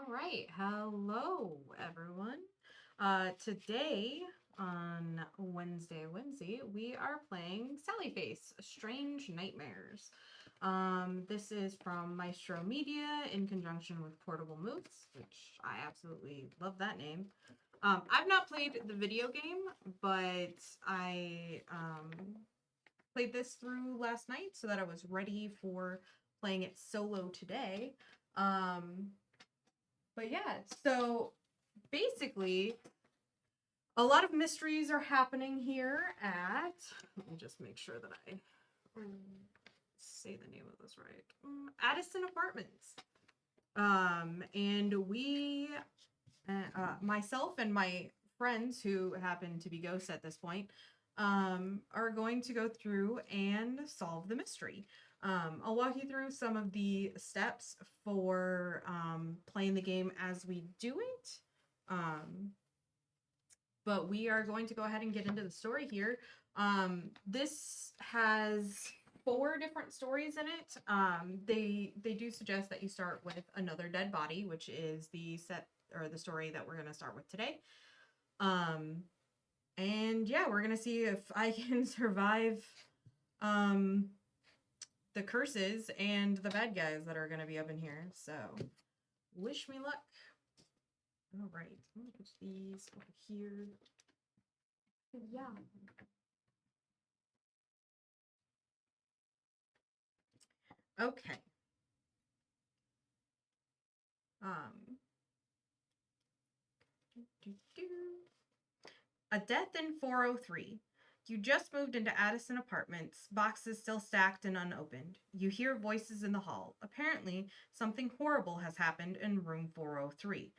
All right. Hello, everyone. Today on Wednesday, we are playing Sally Face, Strange Nightmares. This is from Maestro Media in conjunction with Portable Moves, which I absolutely love that name. I've not played the video game, but I played this through last night so that I was ready for playing it solo today. Um, but yeah, so basically, a lot of mysteries are happening here at. Let me just make sure that I say the name of this right. Addison Apartments. And myself and my friends who happen to be ghosts at this point, are going to go through and solve the mystery. I'll walk you through some of the steps for playing the game as we do it. But we are going to go ahead and get into the story here. This has 4 different stories in it. They do suggest that you start with another dead body, which is the set or the story that we're going to start with today. And yeah, we're going to see if I can survive the curses and the bad guys that are going to be up in here. So wish me luck. All right, I'm going to put these over here. Yeah. Okay. Um, A death in 403. You just moved into Addison Apartments, boxes still stacked and unopened. You hear voices in the hall. Apparently, something horrible has happened in room 403.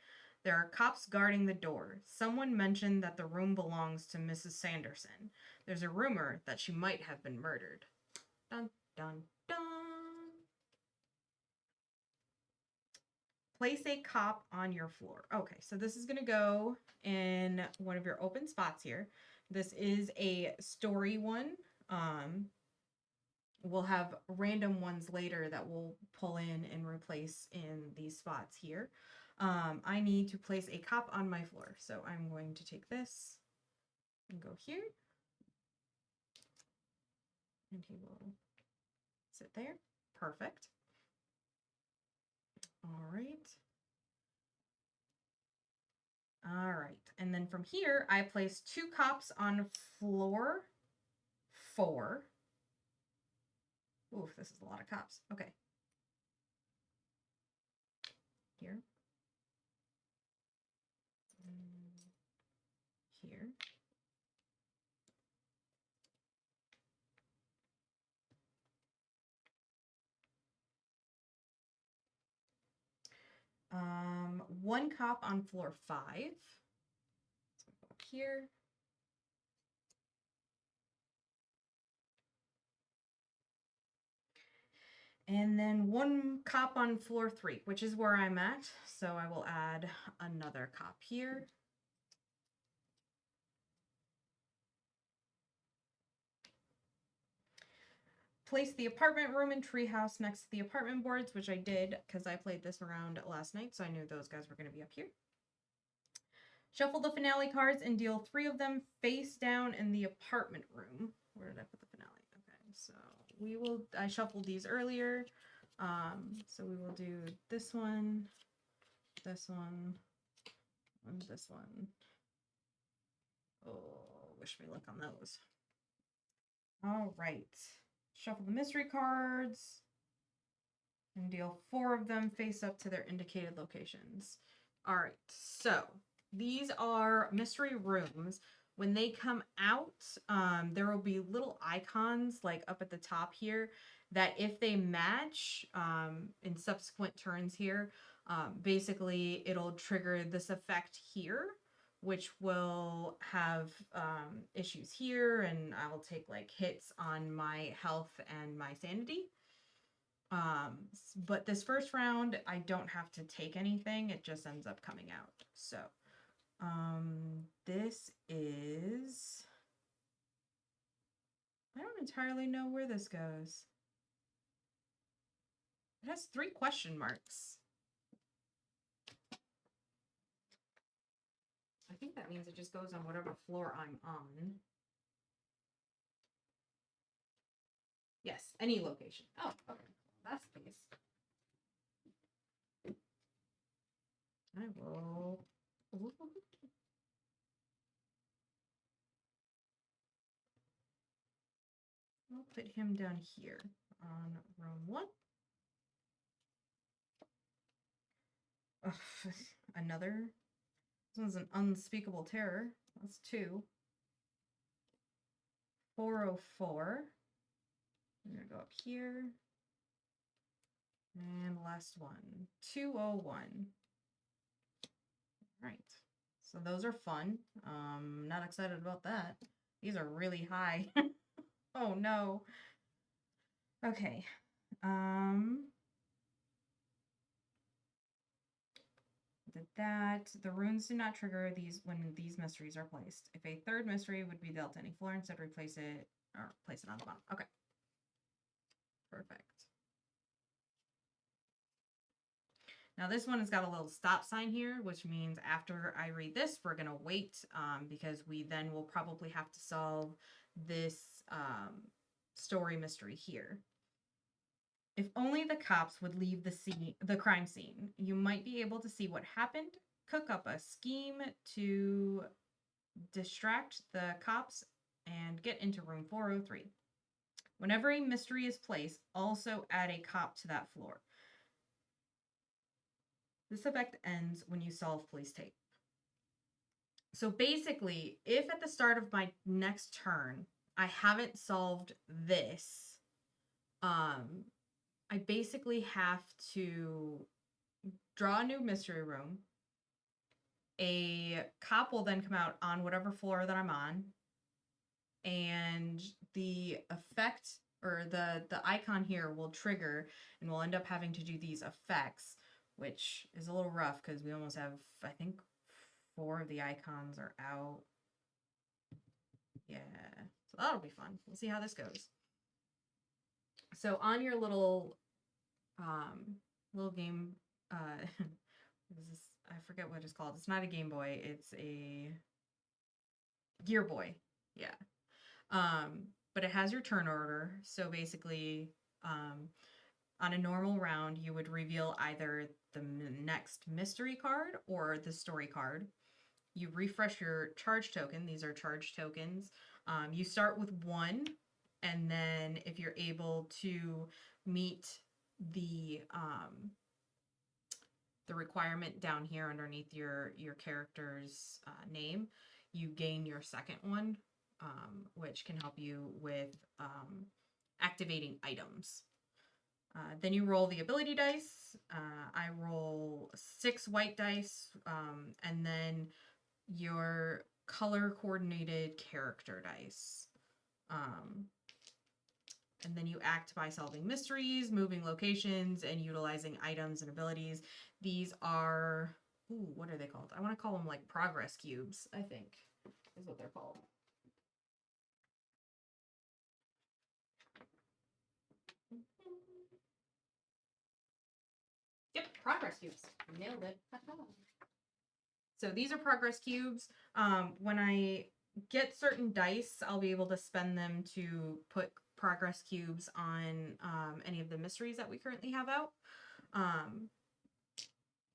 There are cops guarding the door. Someone mentioned that the room belongs to Mrs. Sanderson. There's a rumor that she might have been murdered. Dun, dun, dun. Place a cop on your floor. Okay, so this is going to go in one of your open spots here. This is a story one. We'll have random ones later that we'll pull in and replace in these spots here. I need to place a cop on my floor. So I'm going to take this and go here. And he will sit there. Perfect. All right. All right. And then from here, I place 2 cops on floor 4. Oof, this is a lot of cops. Okay. Here. Here. One cop on floor 5. So go here. And then 1 cop on floor 3, which is where I'm at. So I will add another cop here. Place the apartment room and treehouse next to the apartment boards, which I did because I played this around last night, so I knew those guys were going to be up here. Shuffle the finale cards and deal 3 of them face down in the apartment room. Where did I put the finale? Okay, so I shuffled these earlier. So we will do this one, and this one. Oh, wish me luck on those. All right. Shuffle the mystery cards and deal 4 of them face up to their indicated locations. All right, so these are mystery rooms. When they come out, there will be little icons like up at the top here that if they match in subsequent turns here, basically it'll trigger this effect here, which will have issues here, and I will take like hits on my health and my sanity. But this first round, I don't have to take anything. It just ends up coming out. So, this is, I don't entirely know where this goes. It has 3 question marks. that means it just goes on whatever floor I'm on. Yes, any location. Oh, okay. That's the case. I will. I'll put him down here on room 1. Ugh, another. This one's an unspeakable terror. That's 2. 404. I'm gonna go up here. And last one, 201. Right. So those are fun. Not excited about that. These are really high. Oh no. Okay. Did that. The runes do not trigger these when these mysteries are placed. If a third mystery would be dealt to any floor, instead replace it or place it on the bottom. Okay. Perfect. Now this one has got a little stop sign here, which means after I read this, we're going to wait because we then will probably have to solve this story mystery here. If only the cops would leave the crime scene, you might be able to see what happened, cook up a scheme to distract the cops, and get into room 403. Whenever a mystery is placed, also add a cop to that floor. This effect ends when you solve police tape. So basically, if at the start of my next turn, I haven't solved this, I basically have to draw a new mystery room. A cop will then come out on whatever floor that I'm on, and the effect or the icon here will trigger, and we'll end up having to do these effects, which is a little rough because we almost have, I think, 4 of the icons are out. Yeah, so that'll be fun. We'll see how this goes. So on your little game, this, I forget what it's called. It's not a Game Boy. It's a Gear Boy. Yeah. But it has your turn order. So basically, on a normal round, you would reveal either the next mystery card or the story card. You refresh your charge token. These are charge tokens. You start with 1, and then if you're able to meet the requirement down here underneath your character's name, you gain your second one, which can help you with activating items. Then you roll the ability dice. I roll 6 white dice, and then your color coordinated character dice. And then you act by solving mysteries, moving locations, and utilizing items and abilities. These are, ooh, what are they called? I want to call them like progress cubes, I think is what they're called. Yep, progress cubes. Nailed it. So these are progress cubes. When I get certain dice, I'll be able to spend them to put progress cubes on any of the mysteries that we currently have out.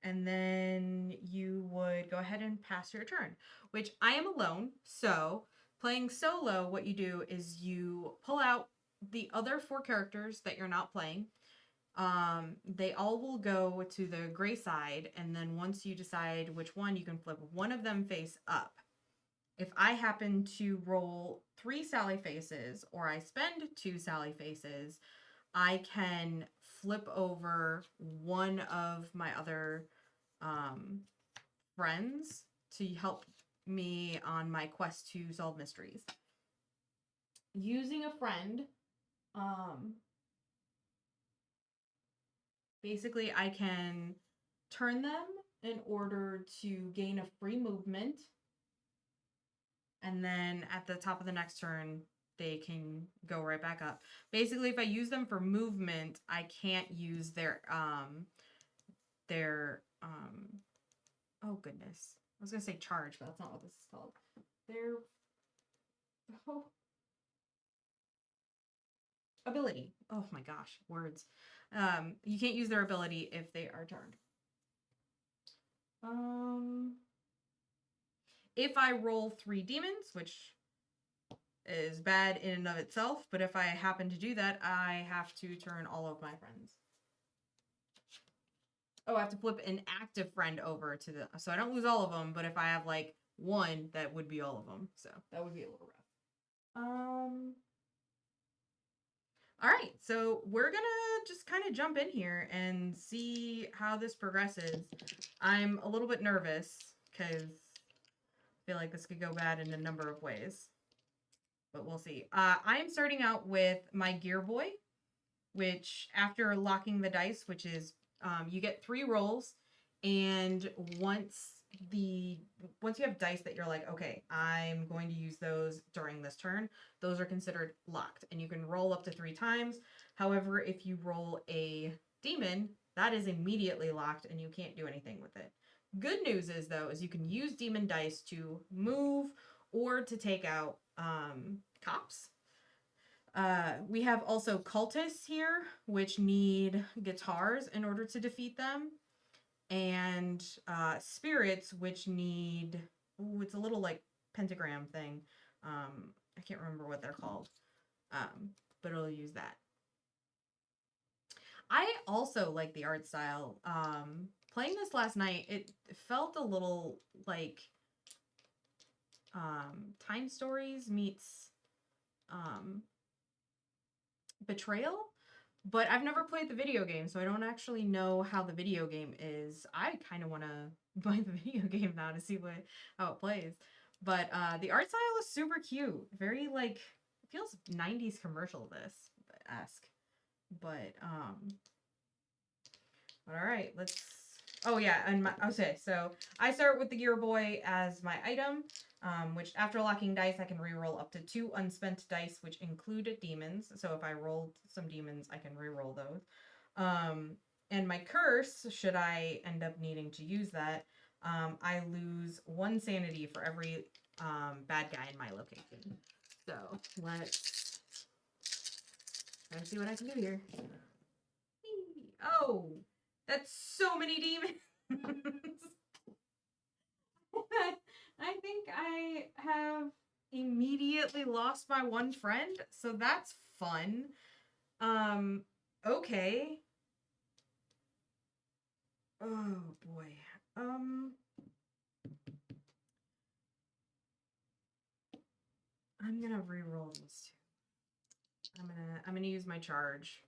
And then you would go ahead and pass your turn, which I am alone. So playing solo, what you do is you pull out the other 4 characters that you're not playing. They all will go to the gray side, and then once you decide which one, you can flip one of them face up. If I happen to roll 3 Sally faces, or I spend 2 Sally faces, I can flip over one of my other friends to help me on my quest to solve mysteries. Using a friend, basically I can turn them in order to gain a free movement, and then at the top of the next turn they can go right back up. Basically, if I use them for movement, I can't use their oh goodness, was gonna say charge, but that's not what this is called. Their oh, ability. Oh my gosh, words. You can't use their ability if they are turned. If I roll 3 demons, which is bad in and of itself, but if I happen to do that, I have to turn all of my friends. Oh, I have to flip an active friend over to the, so I don't lose all of them, but if I have like one, that would be all of them. So that would be a little rough. All right, so we're gonna just kind of jump in here and see how this progresses. I'm a little bit nervous because I feel like this could go bad in a number of ways, but we'll see. I'm starting out with my gear boy, which after locking the dice, which is you get 3 rolls, and once you have dice that you're like, okay, I'm going to use those during this turn, those are considered locked, and you can roll up to 3 times. However, if you roll a demon, that is immediately locked and you can't do anything with it. Good news is though, is you can use demon dice to move or to take out cops. We have also cultists here, which need guitars in order to defeat them, and spirits, which need, ooh, it's a little like pentagram thing. I can't remember what they're called, but it'll use that. I also like the art style. Playing this last night, it felt a little like Time Stories meets Betrayal, but I've never played the video game, so I don't actually know how the video game is. I kind of want to buy the video game now to see how it plays. But the art style is super cute. Very like, it feels 90s commercial-esque. But all right, let's. Oh yeah, and okay, so I start with the Gear Boy as my item, which after locking dice, I can reroll up to 2 unspent dice, which include demons. So if I rolled some demons, I can reroll those. And my curse, should I end up needing to use that, I lose 1 sanity for every bad guy in my location. So let's see what I can do here. Oh, that's so many demons. I think I have immediately lost my 1 friend, so that's fun. Okay. Oh boy. I'm gonna re-roll these 2. I'm gonna use my charge.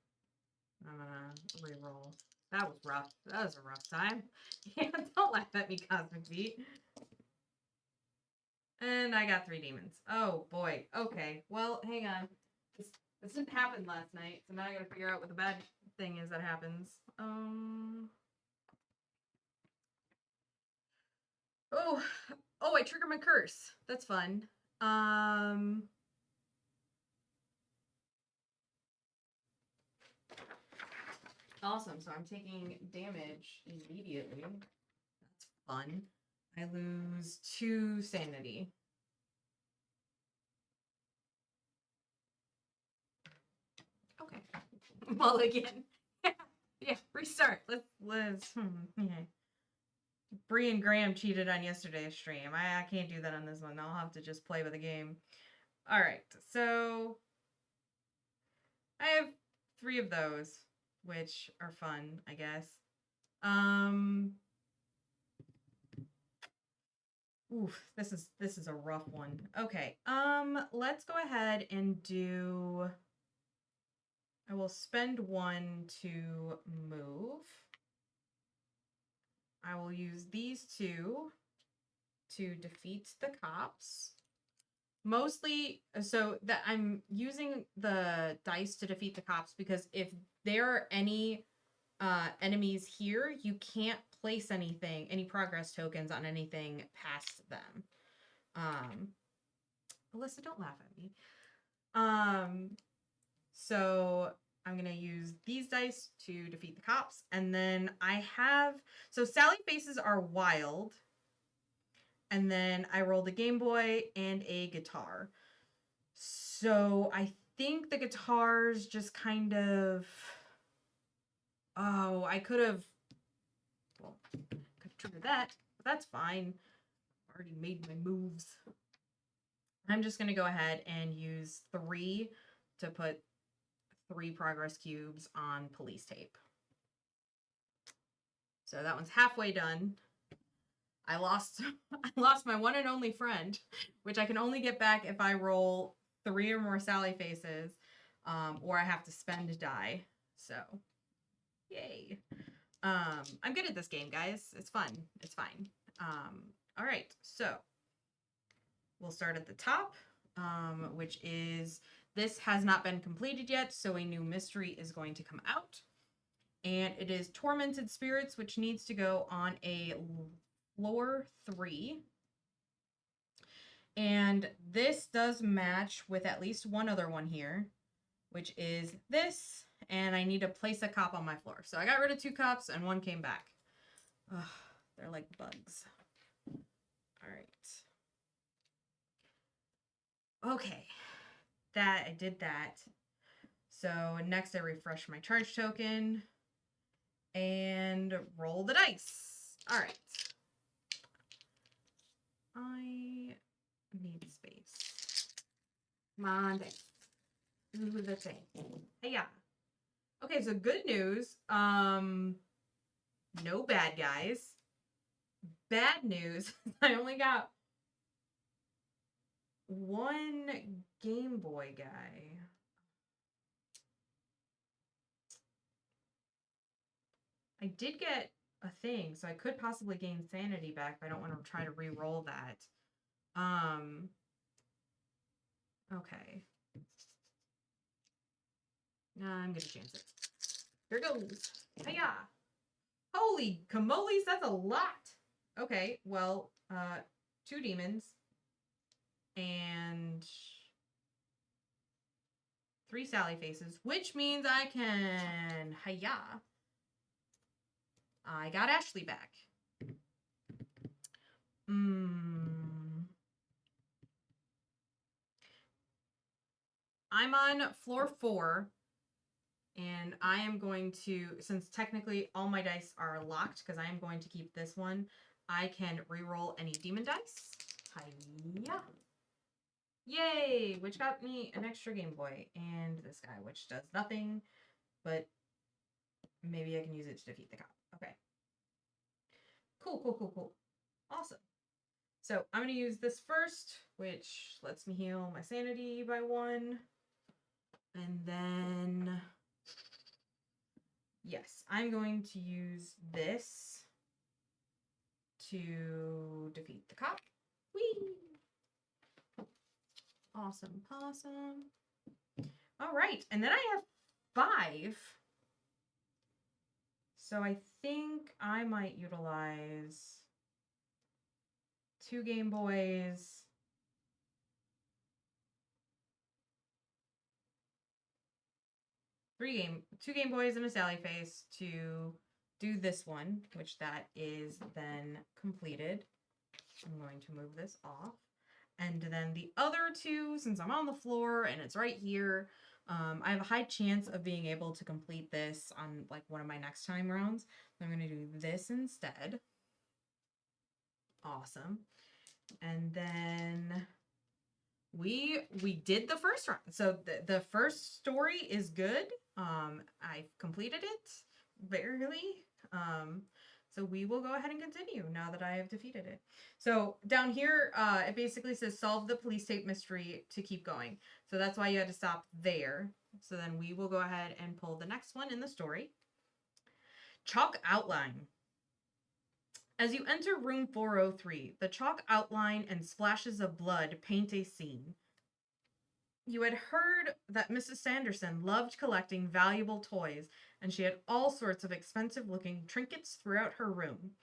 I'm gonna re-roll. That was rough. That was a rough time. Yeah, don't laugh at me, Cosmic Beat. And I got 3 demons. Oh boy. Okay. Well, hang on. This didn't happen last night, so now I gotta figure out what the bad thing is that happens. Oh, I trigger my curse. That's fun. Awesome. So I'm taking damage immediately. That's fun. I lose 2 sanity. Okay. Mulligan. Yeah, restart. Let's yeah. Bree and Graham cheated on yesterday's stream. I can't do that on this one. I'll have to just play with the game. All right. So I have 3 of those, which are fun, I guess. Oof, this is a rough one. Okay. Let's go ahead and do, I will spend 1 to move. I will use these 2 to defeat the cops. Mostly, so that I'm using the dice to defeat the cops because if there are any enemies here, you can't place any progress tokens on anything past them. Alyssa, don't laugh at me. So I'm going to use these dice to defeat the cops. And then I have, so Sally faces are wild. and then I rolled a Game Boy and a guitar. So I think the guitars just kind of... Oh, I could have... Well, could have triggered that, but that's fine. I've already made my moves. I'm just going to go ahead and use 3 to put 3 progress cubes on police tape. So that one's halfway done. I lost my one and only friend, which I can only get back if I roll 3 or more Sally faces, or I have to spend a die. So, yay. I'm good at this game, guys. It's fun. It's fine. All right, so we'll start at the top, which is, this has not been completed yet, so a new mystery is going to come out. And it is Tormented Spirits, which needs to go on a floor 3. And this does match with at least one other one here, which is this. And I need to place a cop on my floor. So I got rid of 2 cops and 1 came back. Ugh, they're like bugs. All right. Okay. I did that. So next I refresh my charge token and roll the dice. All right. I need space. Come on, dice. Do the thing. Hey, yeah. Okay, so good news. No bad guys. Bad news. I only got 1 Game Boy guy. I did get a thing, so I could possibly gain sanity back, but I don't want to try to re-roll that. Okay. I'm gonna chance it. Here goes. Hiya! Holy camoles, that's a lot! Okay, well, 2 demons. And 3 Sally faces, which means I can... Hiya! I got Ashley back. I'm on floor 4, and I am going to, since technically all my dice are locked, because I am going to keep this one, I can re-roll any demon dice. Hiya! Yay! Which got me an extra Game Boy, and this guy, which does nothing, but maybe I can use it to defeat the cop. Okay. Cool, cool, cool, cool. Awesome. So I'm going to use this first, which lets me heal my sanity by 1. And then, yes, I'm going to use this to defeat the cop. Whee! Awesome possum. All right, and then I have 5. So I think I might utilize 2 Game Boys. 2 Game Boys and a Sally face to do this one, which that is then completed. I'm going to move this off. And then the other 2, since I'm on the floor and it's right here, I have a high chance of being able to complete this on like one of my next time rounds. So I'm going to do this instead. Awesome. And then we did the first round. So the first story is good. I've completed it barely. So we will go ahead and continue now that I have defeated it. So down here, it basically says solve the police tape mystery to keep going. So that's why you had to stop there. So then we will go ahead and pull the next one in the story. Chalk outline. As you enter room 403, the chalk outline and splashes of blood paint a scene. You had heard that Mrs. Sanderson loved collecting valuable toys, and she had all sorts of expensive-looking trinkets throughout her room.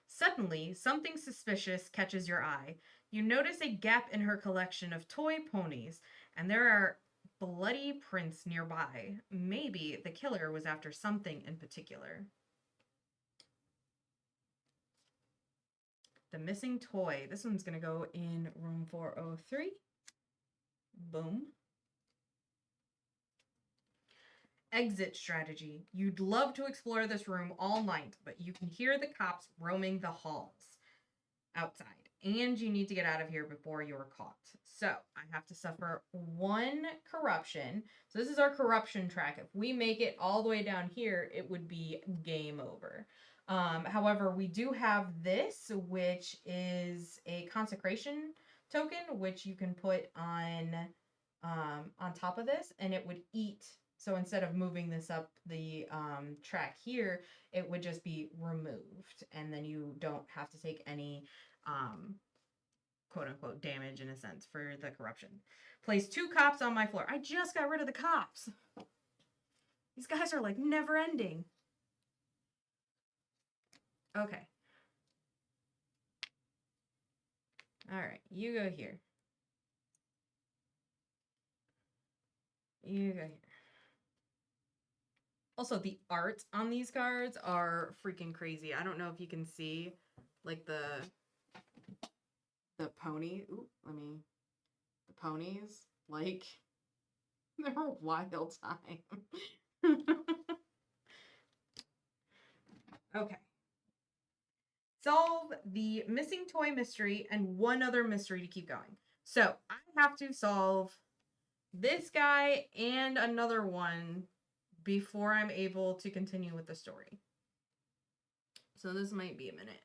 Suddenly, something suspicious catches your eye. You notice a gap in her collection of toy ponies, and there are bloody prints nearby. Maybe the killer was after something in particular. The missing toy. This one's going to go in room 403. Boom. Exit strategy. You'd love to explore this room all night, but you can hear the cops roaming the halls outside, and you need to get out of here before you're caught. So I have to suffer 1 corruption. So this is our corruption track. If we make it all the way down here, it would be game over. However, we do have this, which is a consecration token, which you can put on top of this, and it would eat. So instead of moving this up the track here, it would just be removed, and then you don't have to take any quote unquote damage in a sense for the corruption. Place 2 cops on my floor. I just got rid of the cops. These guys are like never ending. Okay. All right, you go here. You go here. Also, the art on these cards are freaking crazy. I don't know if you can see, like, the pony. Ooh, the ponies, like, they're a wild time. Okay. Solve the missing toy mystery and 1 other mystery to keep going. So I have to solve this guy and another one before I'm able to continue with the story. So this might be a minute.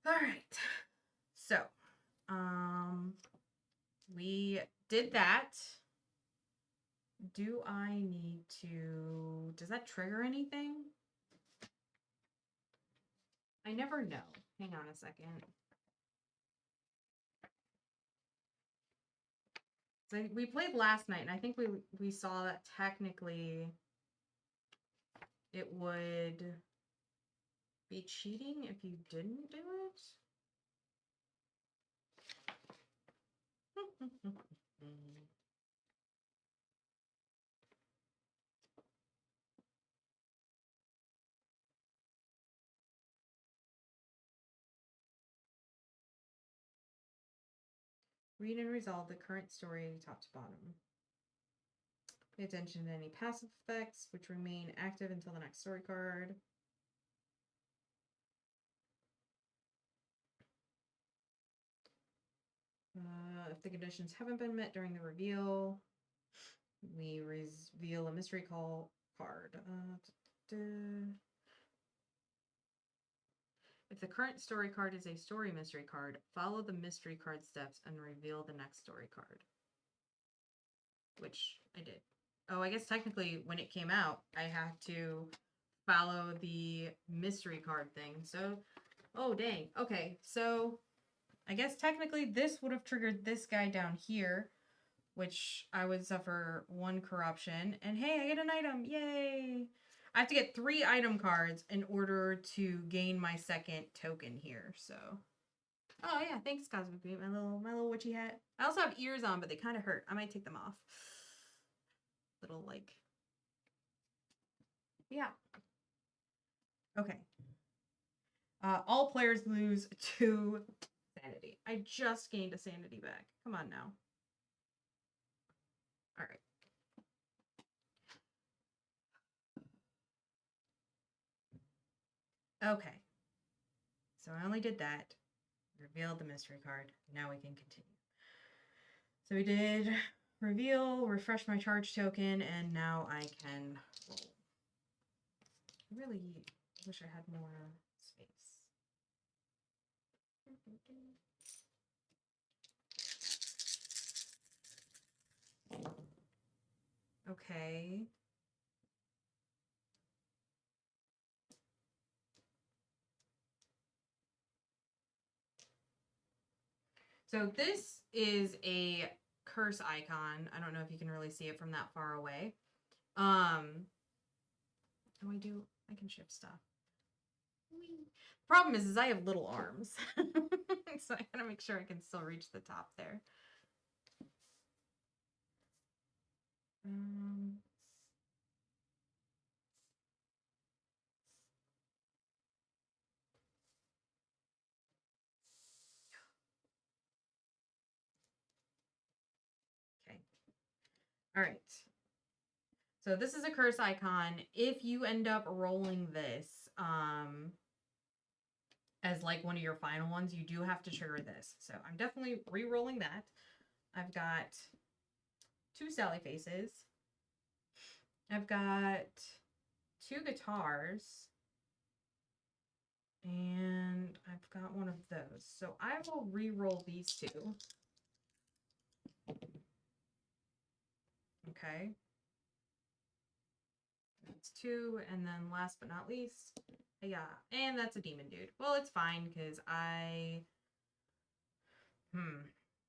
All right. So, we did that. Do I need to, does that trigger anything? I never know. Hang on a second. So we played last night, and I think we saw that technically it would be cheating if you didn't do it. Read and resolve the current story top to bottom. Pay attention to any passive effects, which remain active until the next story card. If the conditions haven't been met during the reveal, we reveal a mystery call card. If the current story card is a story mystery card, follow the mystery card steps and reveal the next story card. Which I did. Oh, I guess technically when it came out, I had to follow the mystery card thing. So, oh dang. Okay, so I guess technically this would have triggered this guy down here, which I would suffer 1 corruption. And hey, I get an item. Yay! I have to get 3 item cards in order to gain my 2nd token here. So, oh yeah, thanks Cosmic Beat, my little witchy hat. I also have ears on, but they kind of hurt. I might take them off. Little like, yeah. Okay. All players lose 2 sanity. I just gained a sanity back. Come on now. All right. Okay. So I only did that. Revealed the mystery card. Now we can continue. So we did reveal, refresh my charge token, and now I can roll. I really wish I had more space. Okay. So this is a curse icon. I don't know if you can really see it from that far away. Oh, I can shift stuff. Problem is I have little arms. So I gotta make sure I can still reach the top there. All right. So this is a curse icon. If you end up rolling this as like one of your final ones, you do have to trigger this. So I'm definitely re-rolling that. I've got 2 Sally faces. I've got 2 guitars. And I've got one of those. So I will re-roll these 2. Okay. That's 2. And then last but not least, yeah. And that's a demon dude. Well, it's fine because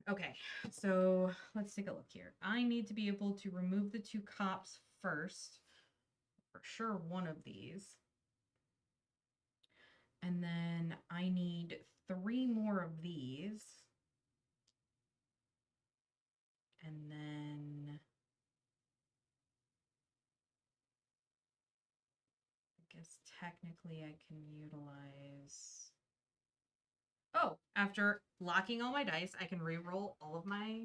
Okay, so let's take a look here. I need to be able to remove the 2 cops first. For sure, one of these. And then I need 3 more of these. And then I guess technically I can utilize... Oh, after locking all my dice, I can re-roll all of my...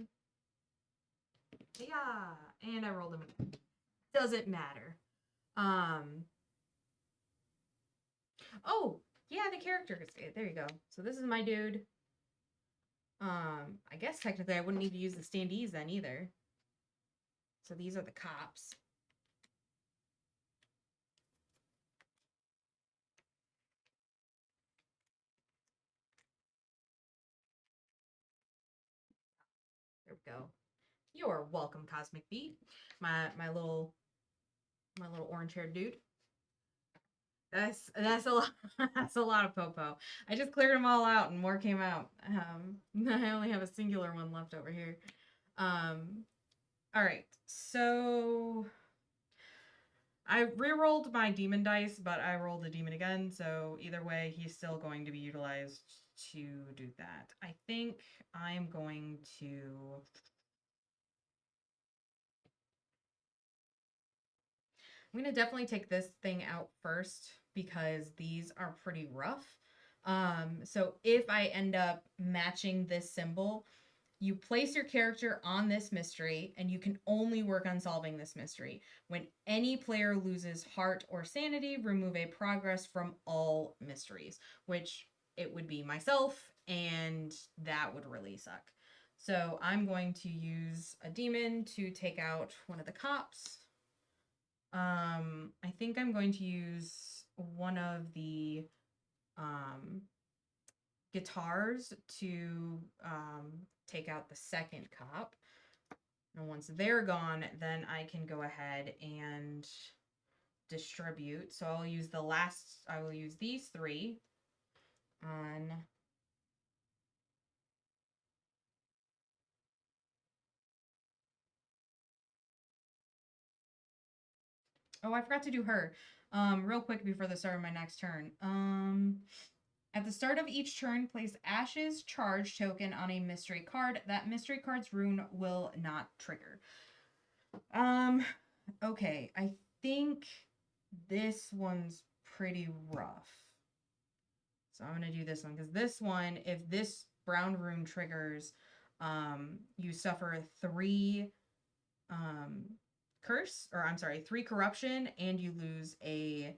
Yeah, and I rolled them. Doesn't matter. Oh, yeah, the character. There you go. So this is my dude. I guess technically I wouldn't need to use the standees then either. So these are the cops. There we go. You're welcome, Cosmic Beat. My little orange haired dude. That's a lot. That's a lot of popo. I just cleared them all out and more came out. I only have a singular one left over here. All right, so I re-rolled my demon dice, but I rolled a demon again. So either way, he's still going to be utilized to do that. I think I'm going to... I'm going to definitely take this thing out first because these are pretty rough. So if I end up matching this symbol, you place your character on this mystery and you can only work on solving this mystery. When any player loses heart or sanity, remove a progress from all mysteries, which it would be myself, and that would really suck. So I'm going to use a demon to take out one of the cops. I think I'm going to use one of the guitars to take out the second cop. And once they're gone, then I can go ahead and distribute. So I will use these 3 on... Oh, I forgot to do her. Real quick before the start of my next turn. At the start of each turn, place Ash's charge token on a mystery card. That mystery card's rune will not trigger. Okay, I think this one's pretty rough. So I'm going to do this one because this one, if this brown rune triggers, you suffer 3 curse, or I'm sorry, 3 corruption, and you lose a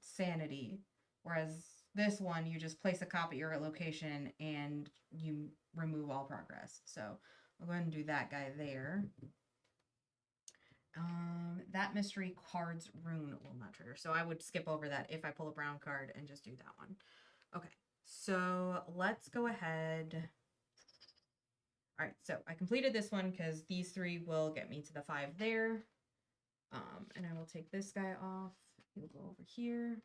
sanity. Whereas this one, you just place a cop at your location and you remove all progress. So I'll go ahead and do that guy there. That mystery card's rune will not trigger. So I would skip over that if I pull a brown card and just do that one. Okay, so let's go ahead. All right, so I completed this one because these 3 will get me to the 5 there. And I will take this guy off. He'll go over here.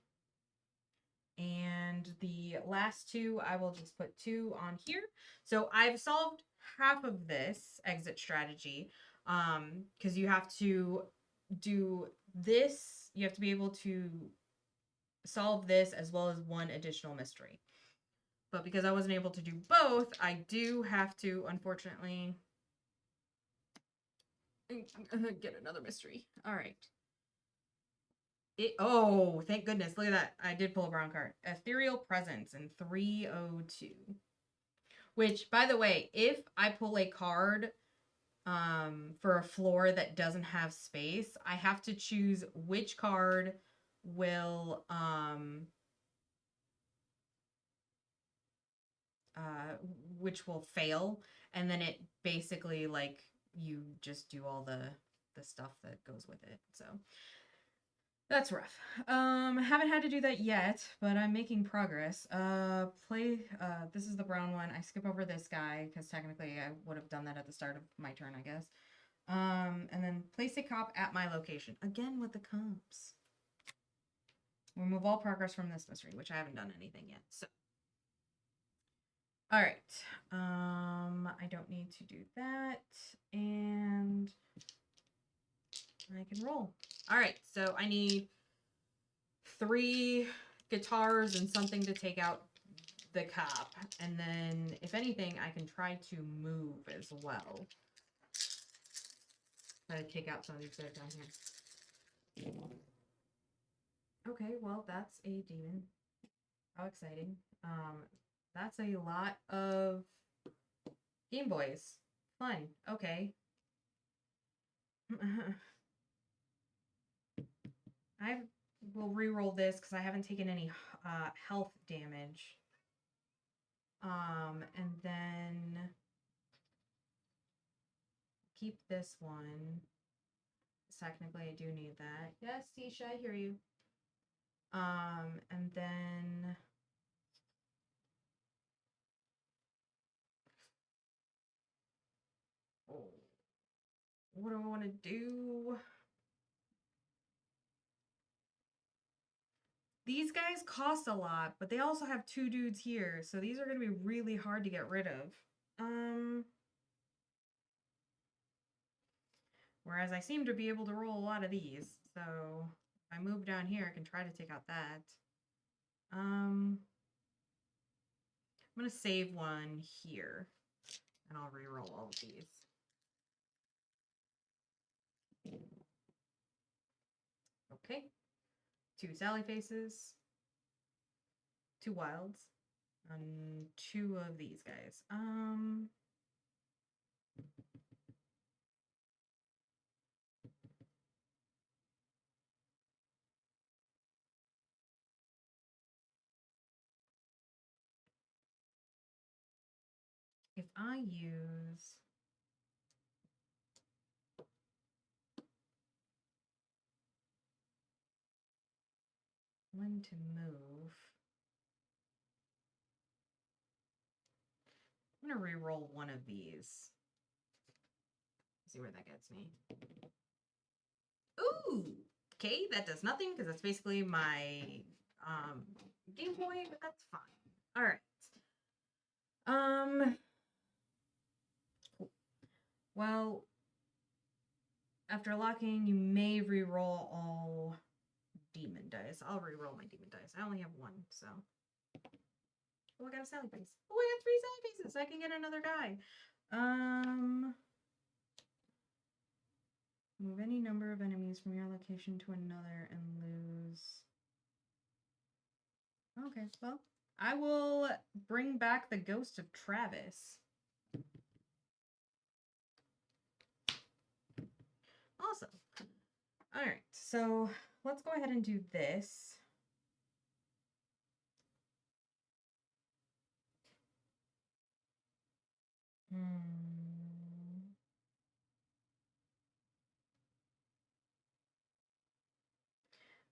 And the last 2, I will just put 2 on here. So I've solved half of this exit strategy because you have to do this. You have to be able to solve this as well as 1 additional mystery. But because I wasn't able to do both, I do have to, unfortunately, get another mystery. All right. Oh, thank goodness. Look at that. I did pull a brown card. Ethereal Presence in 302. Which, by the way, if I pull a card for a floor that doesn't have space, I have to choose which card will uh which will fail, and then it basically like you just do all the stuff that goes with it. So that's rough. Haven't had to do that yet, but I'm making progress. This is the brown one. I skip over this guy because technically I would have done that at the start of my turn, I guess. And then place a cop at my location. Again with the comps. Remove all progress from this mystery, which I haven't done anything yet. So all right. I don't need to do that. And I can roll. All right, so I need 3 guitars and something to take out the cop. And then, if anything, I can try to move as well. Try to take out some of these guys down here. Okay, well, that's a demon. How exciting. That's a lot of Game Boys. Fun. Okay. I will re-roll this because I haven't taken any health damage. And then keep this one. Technically, I do need that. Yes, Tisha, I hear you. And then what do I want to do? These guys cost a lot, but they also have 2 dudes here, so these are going to be really hard to get rid of. Whereas I seem to be able to roll a lot of these, so if I move down here, I can try to take out that. I'm going to save one here, and I'll re-roll all of these. Okay. 2 Sally faces, 2 wilds, and 2 of these guys. If I use one to move, I'm going to re-roll one of these. See where that gets me. Ooh! Okay, that does nothing because that's basically my Game Boy, but that's fine. All right. Cool. Well, after locking, you may re-roll all demon dice. I'll re-roll my demon dice. I only have 1, so. Oh, I got a Sally face. Oh, I got 3 Sally faces. I can get another guy. Move any number of enemies from your location to another and lose. Okay, well, I will bring back the ghost of Travis. Awesome. All right, so let's go ahead and do this.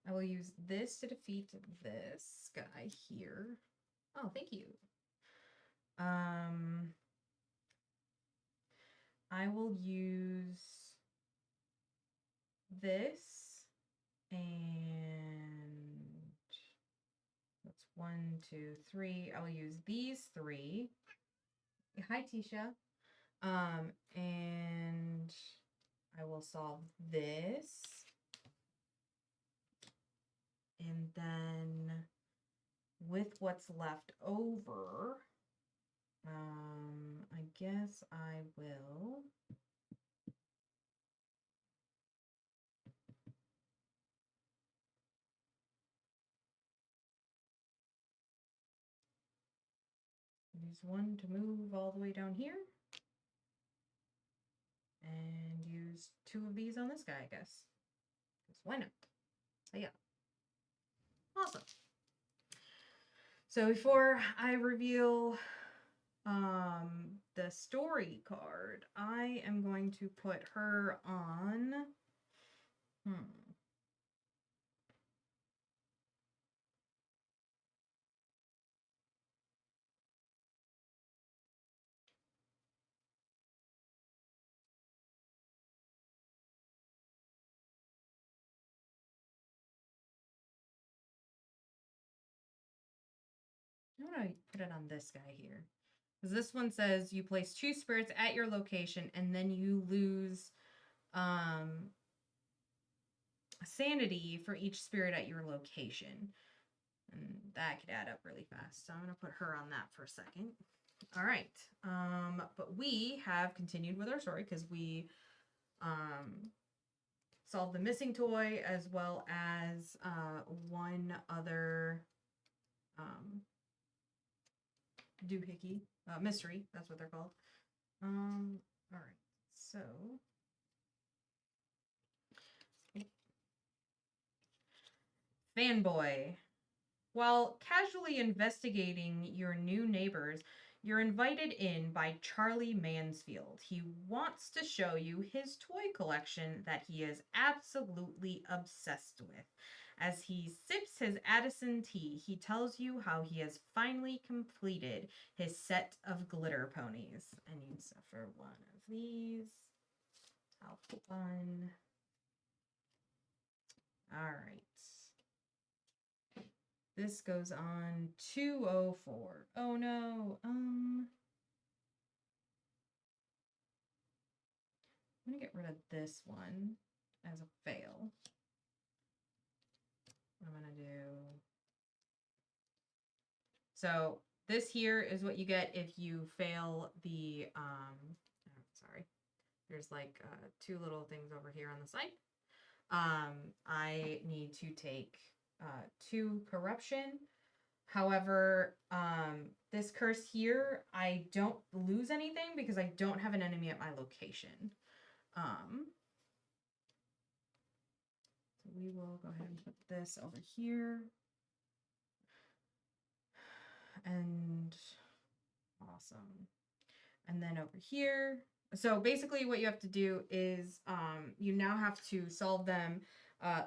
I will use this to defeat this guy here. Oh, thank you. I will use this, and that's 1, 2, 3. I will use these 3. Hi, Tisha. And I will solve this. And then with what's left over, I guess I will use 1 to move all the way down here. And use 2 of these on this guy, I guess. Because why not? So yeah. Awesome. So before I reveal the story card, I am going to put her on. I'm going to put it on this guy here. Because this one says you place 2 spirits at your location and then you lose sanity for each spirit at your location. And that could add up really fast. So I'm going to put her on that for a second. All right. But we have continued with our story because we solved the missing toy as well as one other doohickey mystery. That's what they're called. All right. So fanboy. While casually investigating your new neighbors, you're invited in by Charlie Mansfield. He wants to show you his toy collection that he is absolutely obsessed with. As he sips his Addison tea, he tells you how he has finally completed his set of glitter ponies. I need stuff for one of these. How fun. All right. This goes on 204. Oh no. I'm gonna get rid of this one as a fail. I'm gonna do. So this here is what you get if you fail the sorry. There's like 2 little things over here on the side. I need to take 2 corruption. However, this curse here, I don't lose anything because I don't have an enemy at my location. So we will go ahead and put this over here. And awesome. And then over here. So basically what you have to do is you now have to solve them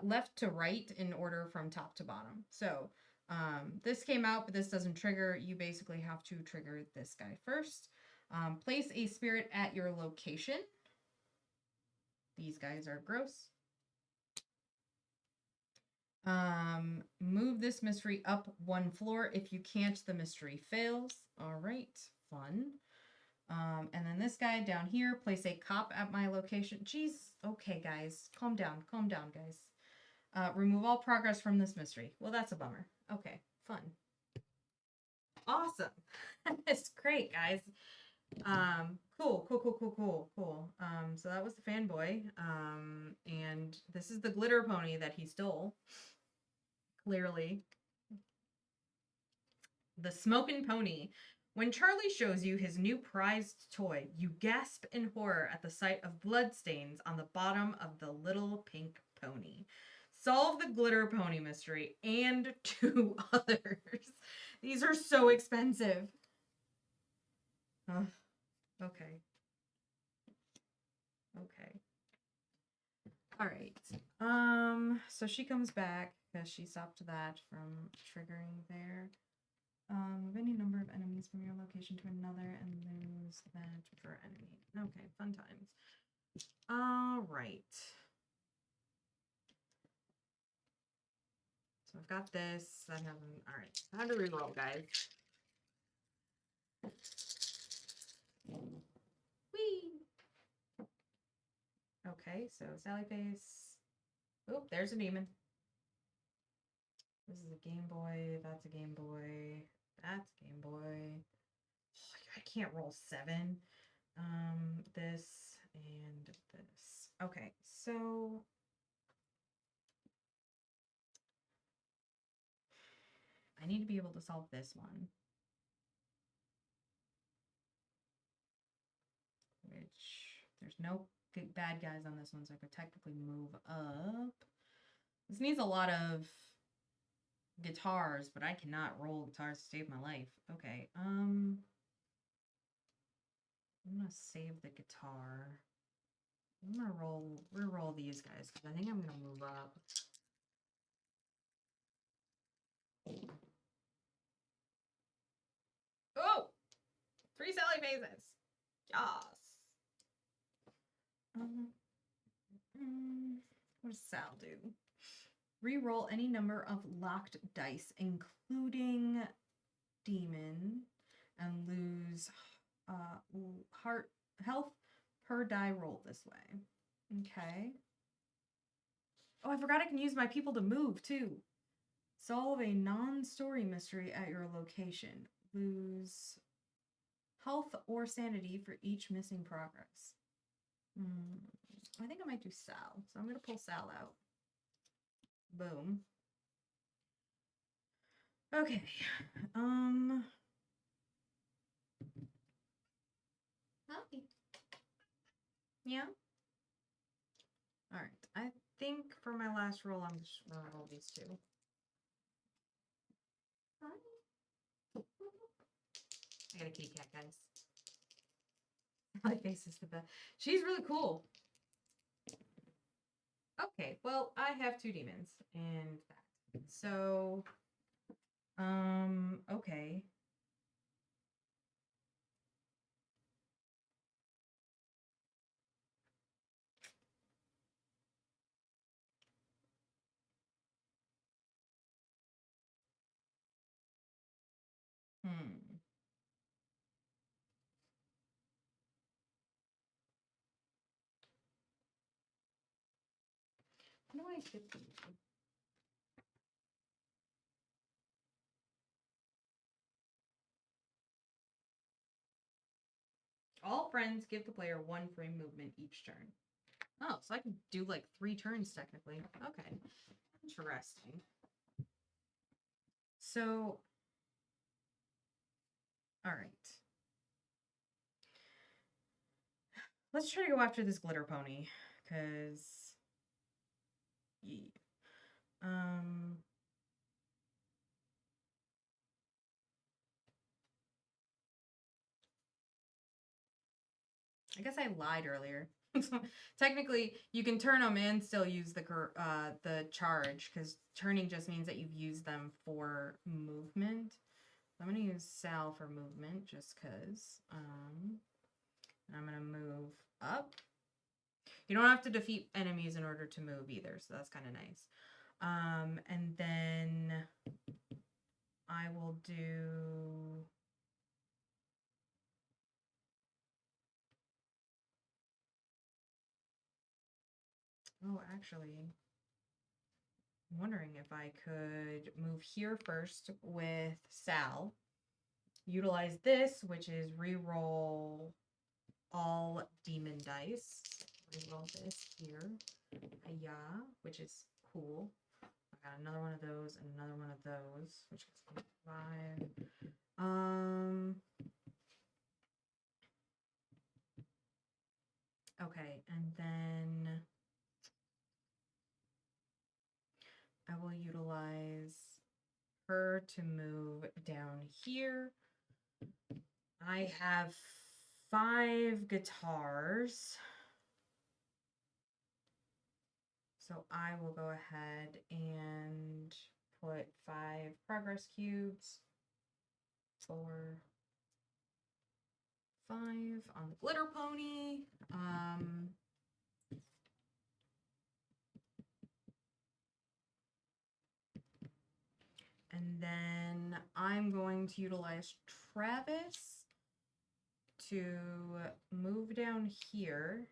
left to right in order from top to bottom. So this came out, but this doesn't trigger. You basically have to trigger this guy first. Place a spirit at your location. These guys are gross. Move this mystery up 1 floor. If you can't, the mystery fails. All right, fun. And then this guy down here, place a cop at my location. Jeez, okay, guys, calm down, guys. Remove all progress from this mystery. Well, that's a bummer. Okay, fun. Awesome. That's great, guys. Cool. So that was the fanboy. And this is the glitter pony that he stole. Clearly. The smokin' pony. When Charlie shows you his new prized toy, you gasp in horror at the sight of bloodstains on the bottom of the little pink pony. Solve the glitter pony mystery and 2 others. These are so expensive. Okay. All right. So she comes back because she stopped that from triggering there. Move any number of enemies from your location to another and lose that per enemy. Okay, fun times. All right. So I've got this. That hasn't. All right. Time to reroll, guys. Whee! Okay, so Sally Face. Oh, there's a demon. This is a Game Boy. That's a Game Boy. That's Game Boy. I can't roll 7. This and this. Okay, so I need to be able to solve this one. Which there's no bad guys on this one, so I could technically move up. This needs a lot of guitars, but I cannot roll guitars to save my life. Okay, I'm gonna save the guitar. I'm gonna re-roll these guys because I think I'm gonna move up. Oh! 3 Sally phases! Yes! What does Sal do? Re-roll any number of locked dice, including demon, and lose health per die roll this way. Okay. Oh, I forgot I can use my people to move too. Solve a non-story mystery at your location. Lose health or sanity for each missing progress. I think I might do Sal. So I'm going to pull Sal out. Boom. Okay. Hi. Yeah? Alright. I think for my last roll, I'm just going to roll these two. Hi. I got a kitty cat, guys. My face is the best. She's really cool. Okay, well, I have 2 demons and that. So, okay. How do I get these? All friends give the player 1 free movement each turn. Oh, so I can do like 3 turns technically. Okay. Interesting. So, all right. Let's try to go after this glitter pony, because, yeah. I guess I lied earlier. Technically, you can turn them and still use the charge, because turning just means that you've used them for movement. I'm going to use Sal for movement, just because. I'm going to move up. You don't have to defeat enemies in order to move either, so that's kind of nice. And then I will do... Oh, actually, I'm wondering if I could move here first with Sal. Utilize this, which is re-roll all demon dice. Re-roll this here. Yeah, which is cool. I got another one of those and another one of those, which is 5. Okay, and then I will utilize her to move down here. I have 5 guitars. So I will go ahead and put 5 progress cubes. 4, 5 on the glitter pony. And then I'm going to utilize Travis to move down here.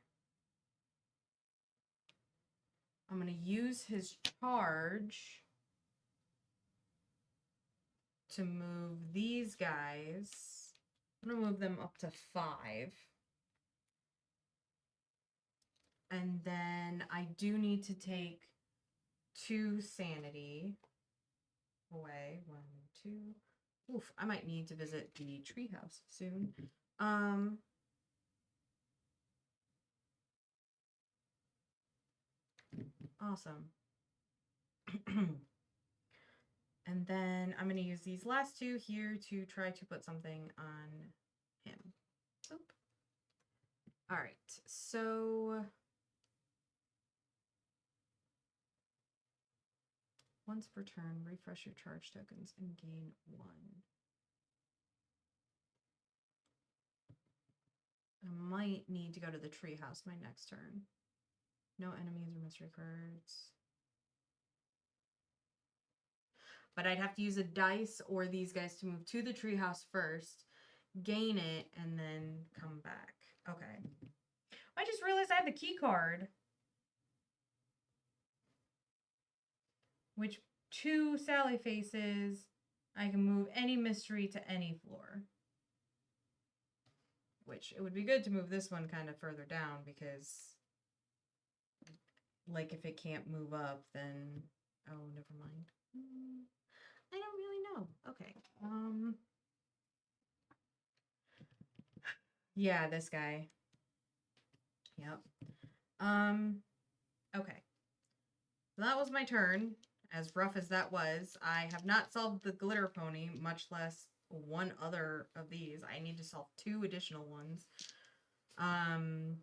I'm going to use his charge to move these guys. I'm going to move them up to 5. And then I do need to take 2 sanity away. 1, 2. Oof, I might need to visit the treehouse soon. Awesome. And then I'm going to use these last two here to try to put something on him. Oop. All right, so once per turn, refresh your charge tokens and gain 1. I might need to go to the treehouse my next turn. No enemies or mystery cards. But I'd have to use a dice or these guys to move to the treehouse first, gain it, and then come back. Okay. I just realized I have the key card. Which 2 Sally faces, I can move any mystery to any floor. Which it would be good to move this one kind of further down because, like, if it can't move up, then oh, never mind. I don't really know. Okay. Yeah, this guy. Yep. Okay. So that was my turn. As rough as that was, I have not solved the glitter pony, much less one other of these. I need to solve 2 additional ones.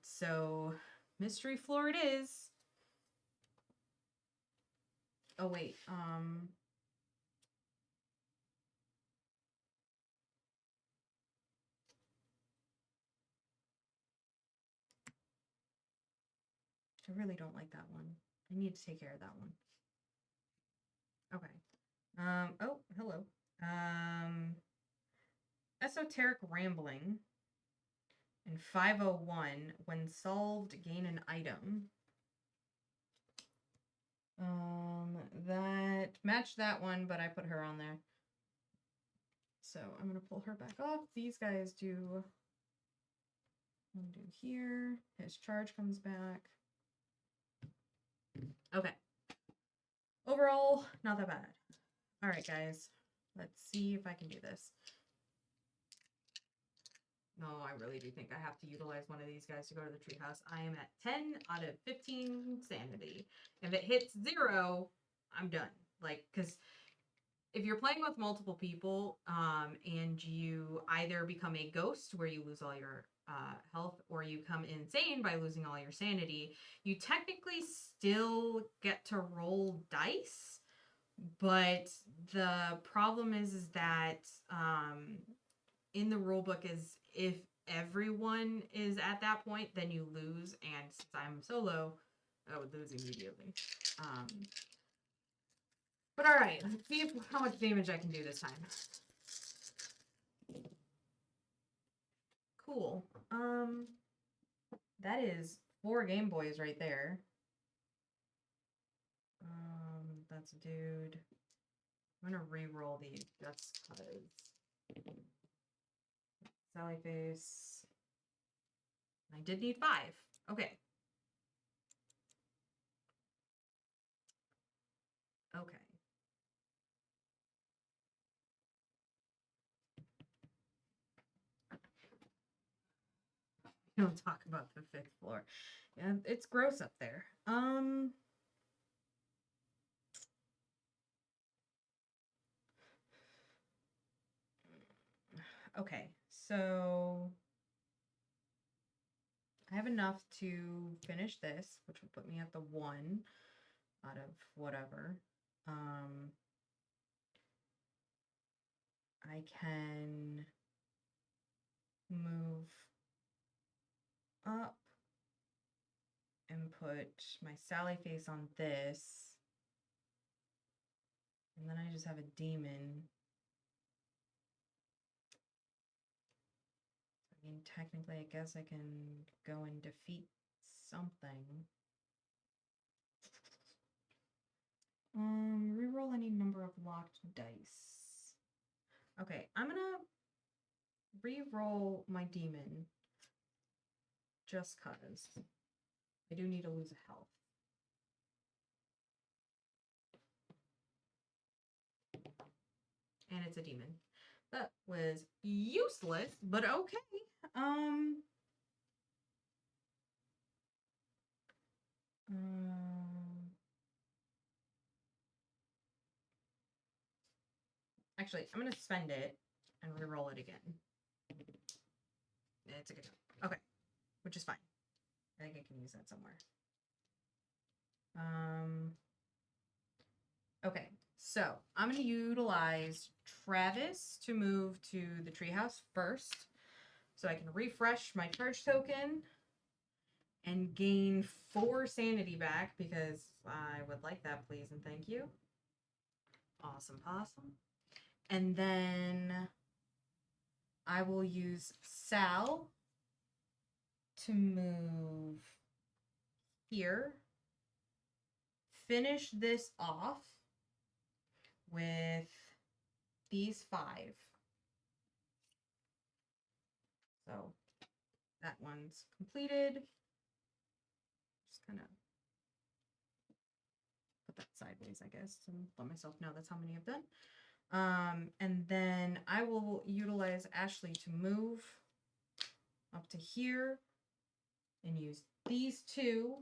So mystery floor it is. Oh wait, I really don't like that one. I need to take care of that one. Okay. Oh, hello. Esoteric Rambling. And 501, when solved, gain an item. That matched that one, but I put her on there. So I'm gonna pull her back off. These guys do here. His charge comes back. Okay. Overall, not that bad. All right, guys. Let's see if I can do this. No, I really do think I have to utilize one of these guys to go to the treehouse. I am at 10 out of 15 sanity. If it hits 0, I'm done. Like, because if you're playing with multiple people, and you either become a ghost where you lose all your health, or you come insane by losing all your sanity, you technically still get to roll dice. But the problem is that in the rule book is if everyone is at that point, then you lose. And since I'm solo, I would lose immediately. But all right, let's see how much damage I can do this time. Cool. That is 4 Game Boys right there. That's a dude. I'm gonna re-roll these just because. Sally face. I did need 5. Okay. Okay. Don't talk about the 5th floor. Yeah, it's gross up there. Okay, so I have enough to finish this, which would put me at the 1 out of whatever. I can move up and put my Sally face on this. And then I just have a demon. I mean, technically, I guess I can go and defeat something. Reroll any number of locked dice. Okay, I'm gonna re-roll my demon just cause I do need to lose a health. And it's a demon. That was useless, but okay. Actually, I'm going to spend it and re-roll it again. It's a good time. Okay. Which is fine. I think I can use that somewhere. Okay. So I'm going to utilize Travis to move to the treehouse first. So I can refresh my charge token and gain 4 sanity back because I would like that, please and thank you. Awesome possum. And then I will use Sal to move here. Finish this off with these 5. So that one's completed. Just kind of put that sideways, I guess, and let myself know that's how many I've done. And then I will utilize Ashley to move up to here and use these 2,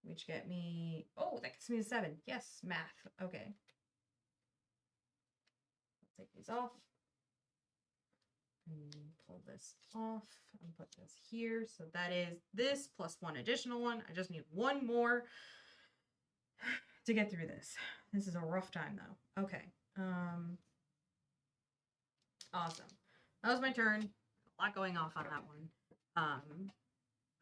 which get me, oh, that gets me to 7. Yes, math. Okay. Let's take these off. And pull this off and put this here. So that is this plus 1 additional one. I just need 1 more to get through this. This is a rough time though. Okay. Awesome. That was my turn. A lot going off on that one.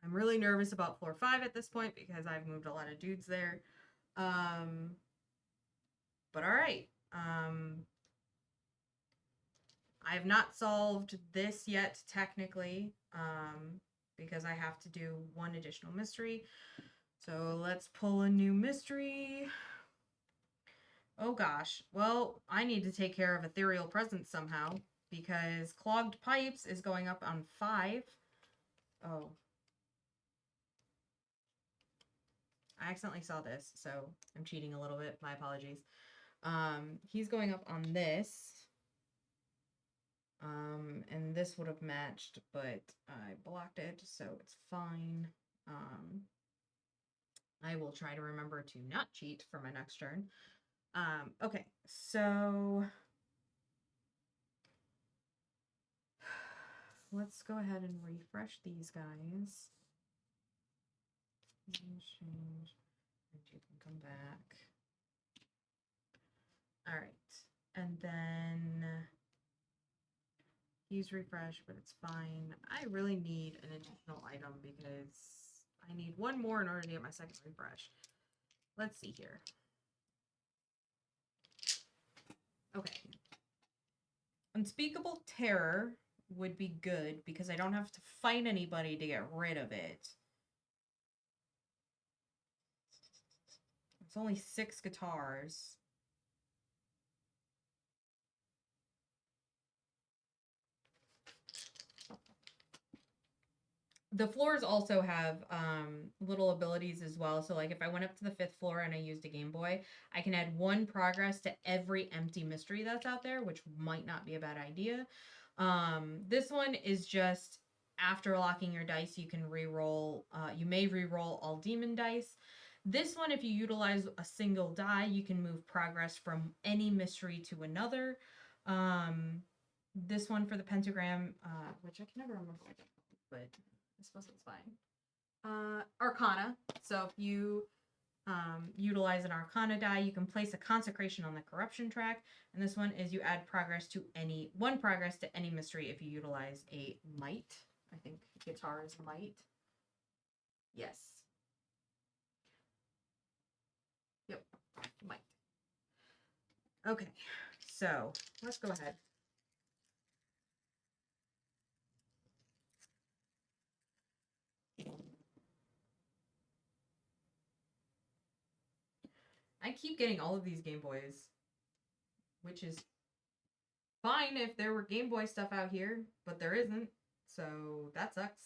I'm really nervous about floor 5 at this point because I've moved a lot of dudes there. But all right. I have not solved this yet, technically, because I have to do 1 additional mystery. So let's pull a new mystery. Oh gosh. Well, I need to take care of ethereal presence somehow because clogged pipes is going up on 5. Oh. I accidentally saw this, so I'm cheating a little bit. My apologies. He's going up on this. And this would have matched, but I blocked it, so it's fine. I will try to remember to not cheat for my next turn. Okay, so let's go ahead and refresh these guys. Change, and you can come back. All right, and then he's refreshed, but it's fine. I really need an additional item because I need 1 more in order to get my second refresh. Let's see here. Okay. Unspeakable Terror would be good because I don't have to fight anybody to get rid of it. It's only 6 guitars. The floors also have little abilities as well. So like if I went up to the 5th floor and I used a Game Boy, I can add 1 progress to every empty mystery that's out there, which might not be a bad idea. This one is just after locking your dice, you can re-roll. You may re-roll all demon dice. This one, if you utilize a single die, you can move progress from any mystery to another. This one for the pentagram, which I can never remember, but I suppose it's fine. Arcana. So if you utilize an Arcana die, you can place a consecration on the corruption track. And this one is you add progress to 1 progress to any mystery if you utilize a might. I think guitar is might. Yes. Yep. Might. Okay. So let's go ahead. I keep getting all of these Game Boys, which is fine if there were Game Boy stuff out here, but there isn't, so that sucks.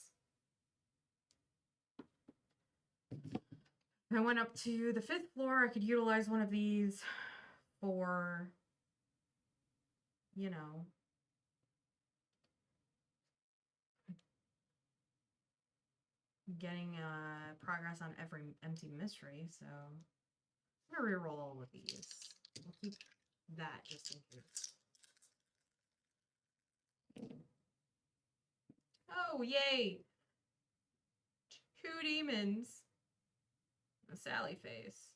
If I went up to the 5th floor, I could utilize one of these for, you know, getting progress on every empty mystery, so I'm gonna reroll all of these. We'll keep that just in case. Oh, yay! 2 demons. A Sally face.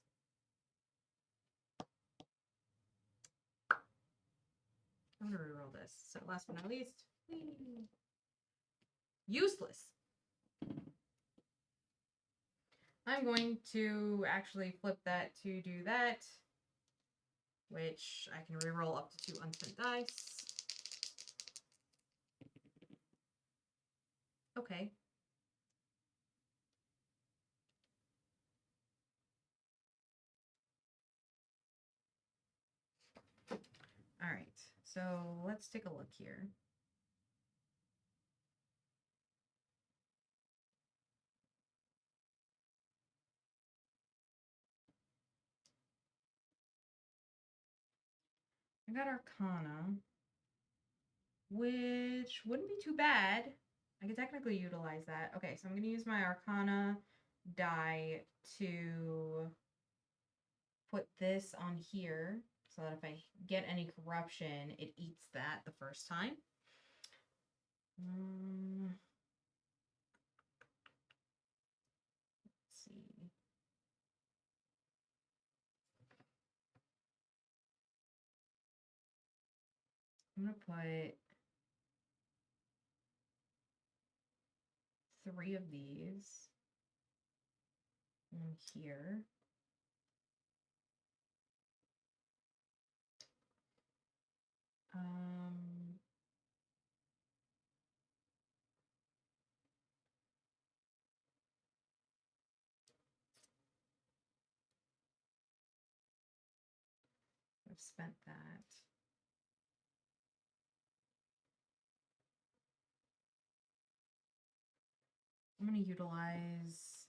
I'm gonna reroll this. So last but not least. Useless. I'm going to actually flip that to do that, which I can reroll up to 2 unspent dice. Okay. All right. So let's take a look here. I got Arcana, which wouldn't be too bad. I could technically utilize that. Okay, so I'm going to use my Arcana die to put this on here so that if I get any corruption, it eats that the first time. Let's see. I'm going to put 3 of these in here. I've spent that. I'm going to utilize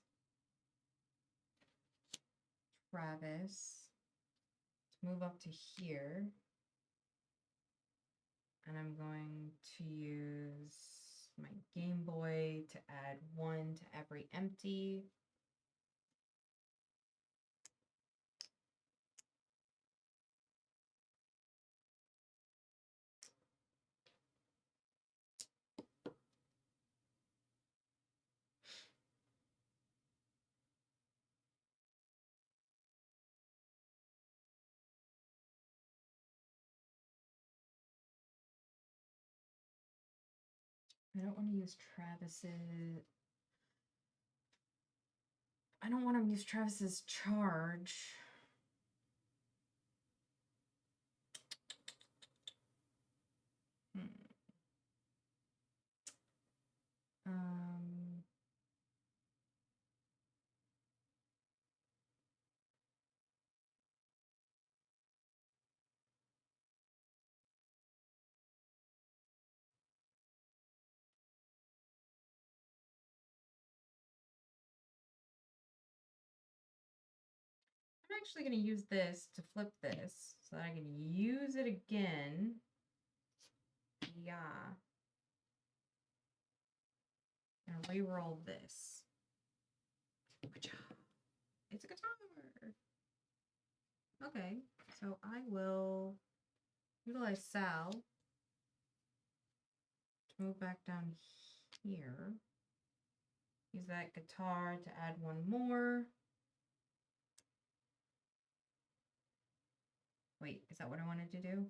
Travis to move up to here. And I'm going to use my Game Boy to add 1 to every empty. I don't want to use Travis's. I don't want to use Travis's charge. I'm actually going to use this to flip this so that I can use it again. Yeah. And re-roll this. It's a guitar. Okay, so I will utilize Sal to move back down here. Use that guitar to add 1 more. Wait, is that what I wanted to do?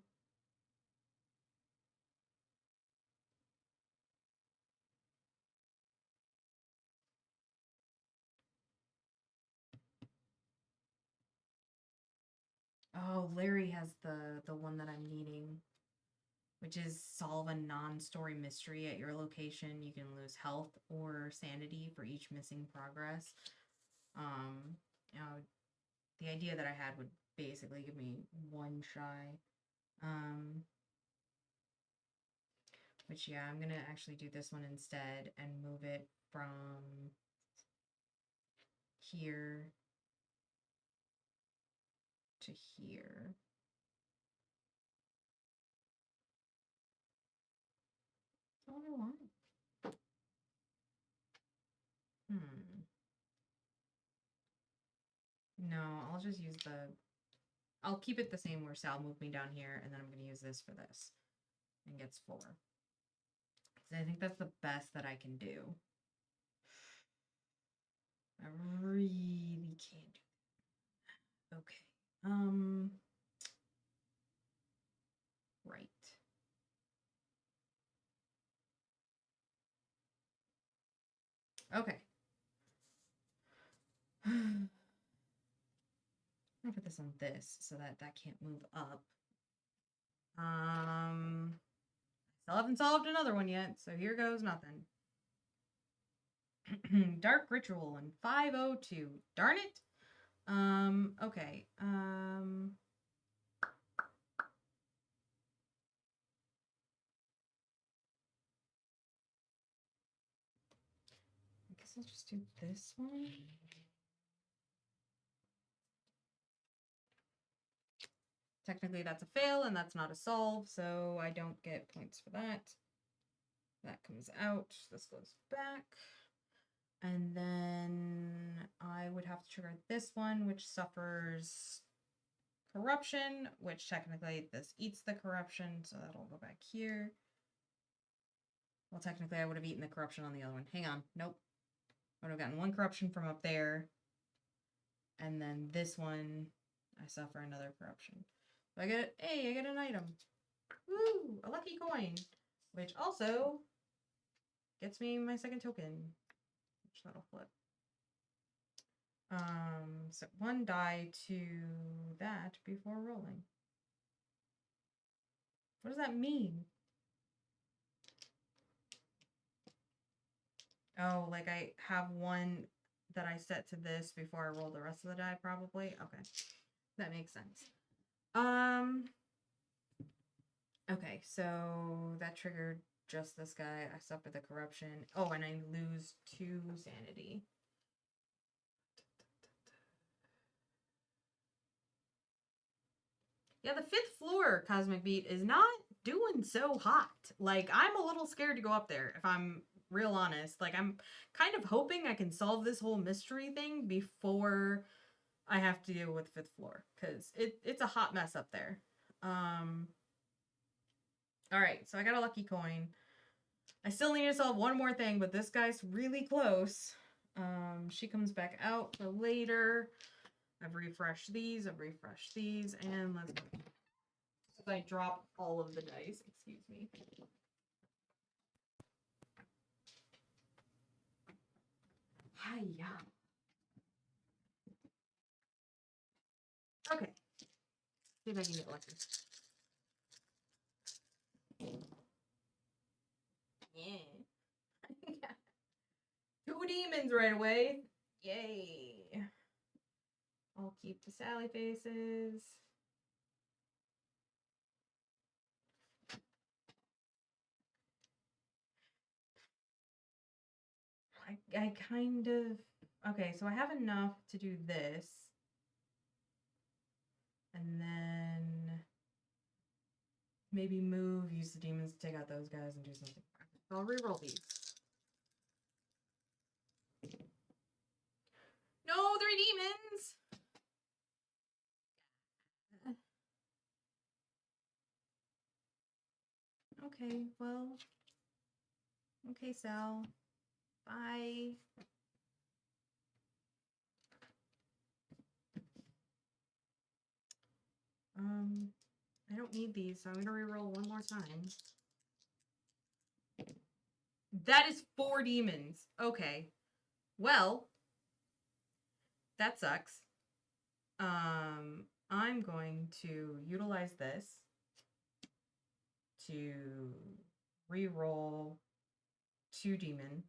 Oh, Larry has the one that I'm needing, which is solve a non-story mystery at your location. You can lose health or sanity for each missing progress. You know, the idea that I had would basically give me 1 shy. Which, yeah, I'm gonna actually do this one instead and move it from here to here. That's all I want. No, I'll just use the I'll keep it the same where Sal moved me down here, and then I'm going to use this for this. And gets 4. So I think that's the best that I can do. I really can't do that. Okay. Right. Okay. I'll put this on this so that that can't move up. Still haven't solved another one yet, so here goes nothing. Dark Ritual in 502. Darn it. Okay. I guess I'll just do this one. Technically that's a fail and that's not a solve, so I don't get points for that. That comes out. This goes back. And then I would have to trigger this one, which suffers corruption, which technically this eats the corruption, so that'll go back here. Well, technically I would have eaten the corruption on the other one. Hang on. Nope. I would have gotten 1 corruption from up there. And then this one, I suffer another corruption. So I get, hey, I get an item. Woo! A lucky coin. Which also gets me my 2nd token. Which that'll flip. So 1 die to that before rolling. What does that mean? Oh, like I have 1 that I set to this before I roll the rest of the die, probably? Okay. That makes sense. Okay, so that triggered just this guy. I suffer the corruption. Oh, and I lose 2 sanity. Yeah, the 5th floor Cosmic Beat is not doing so hot. Like, I'm a little scared to go up there, if I'm real honest. Like, I'm kind of hoping I can solve this whole mystery thing before I have to deal with 5th floor, because it's a hot mess up there. Alright, so I got a lucky coin. I still need to solve 1 more thing, but this guy's really close. She comes back out for later. I've refreshed these, and let's go. I dropped all of the dice, excuse me. Hiya. Okay. See if I can get lucky. Yeah. 2 demons right away. Yay. I'll keep the Sally faces. I kind of... Okay, so I have enough to do this. And then maybe move, use the demons to take out those guys and do something. So I'll reroll these. No, 3 demons! Okay, well... Okay, Sal. Bye. I don't need these, so I'm gonna reroll 1 more time. That is 4 demons. Okay. Well, that sucks. I'm going to utilize this to reroll 2 demon.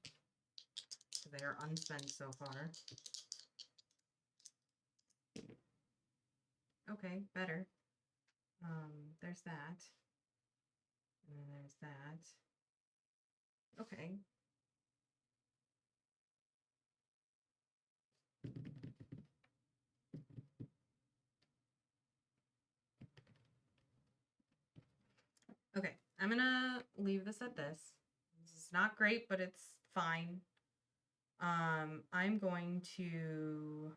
So they are unspent so far. Okay, better. There's that. And then there's that. Okay. Okay, I'm gonna leave this at this. This is not great, but it's fine. I'm going to...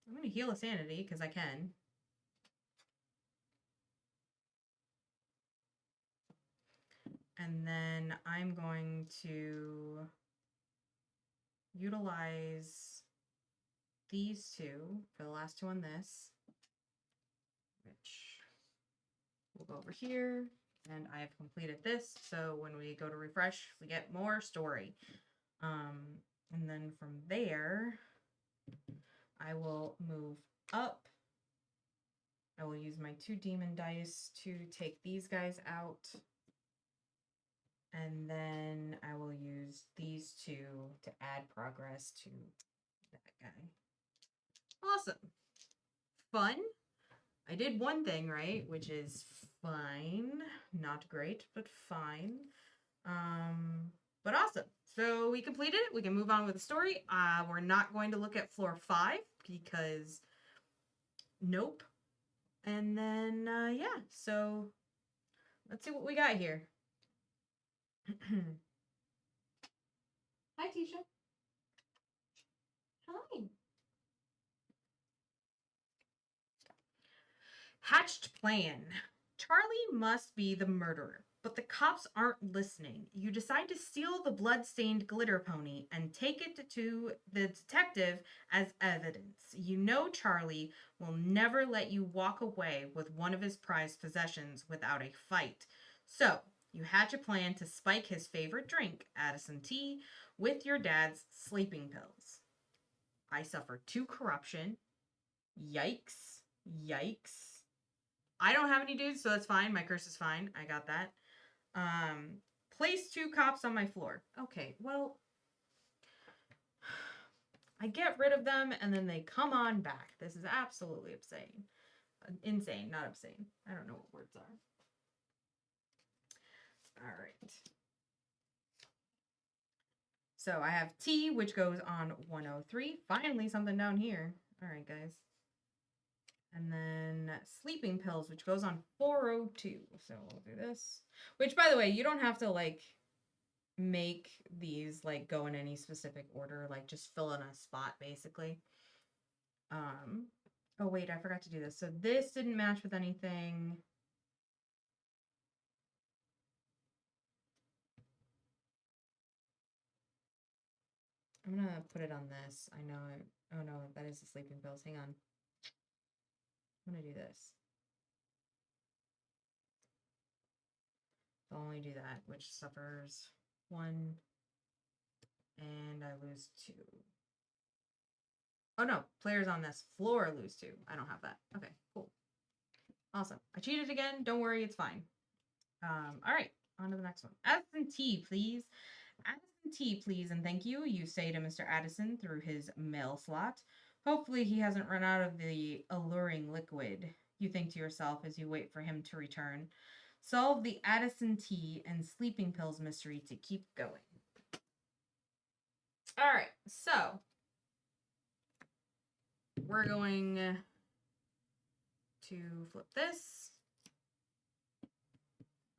I'm going to heal a sanity because I can. And then I'm going to utilize these two for the last two on this, which will go over here. And I have completed this. So when we go to refresh, we get more story. And then from there, I will move up. I will use my 2 demon dice to take these guys out. And then I will use these 2 to add progress to that guy. Awesome. Fun. I did one thing right, which is fine. Not great, but fine. But awesome. So we completed it. We can move on with the story. We're not going to look at floor 5 because nope. And then, yeah, so let's see what we got here. Hi, Tisha. Hi. Hatched plan. Charlie must be the murderer, but the cops aren't listening. You decide to steal the blood-stained glitter pony and take it to the detective as evidence. You know Charlie will never let you walk away with one of his prized possessions without a fight. So, you hatch a plan to spike his favorite drink, Addison tea, with your dad's sleeping pills. I suffer 2 corruption. Yikes. Yikes. I don't have any dudes, so that's fine. My curse is fine. I got that. Place 2 cops on my floor. Okay, well, I get rid of them and then they come on back. This is absolutely insane. Insane, not obscene. I don't know what words are. All right. So I have T, which goes on 103. Finally, something down here. All right, guys. And then sleeping pills, which goes on 402. So we'll do this. Which, by the way, you don't have to, like, make these, like, go in any specific order. Like, just fill in a spot, basically. Oh, wait, I forgot to do this. So this didn't match with anything. I'm going to put it on this. I know it. Oh, no, that is the sleeping pills. Hang on. I'm going to do this. I'll only do that, which suffers 1, and I lose 2. Oh, no, players on this floor lose 2. I don't have that. Okay, cool. Awesome. I cheated again. Don't worry, it's fine. All right, on to the next one. Addison tea, please. Addison tea, please, and thank you, you say to Mr. Addison through his mail slot. Hopefully he hasn't run out of the alluring liquid, you think to yourself as you wait for him to return. Solve the Addison tea and sleeping pills mystery to keep going. All right, so we're going to flip this.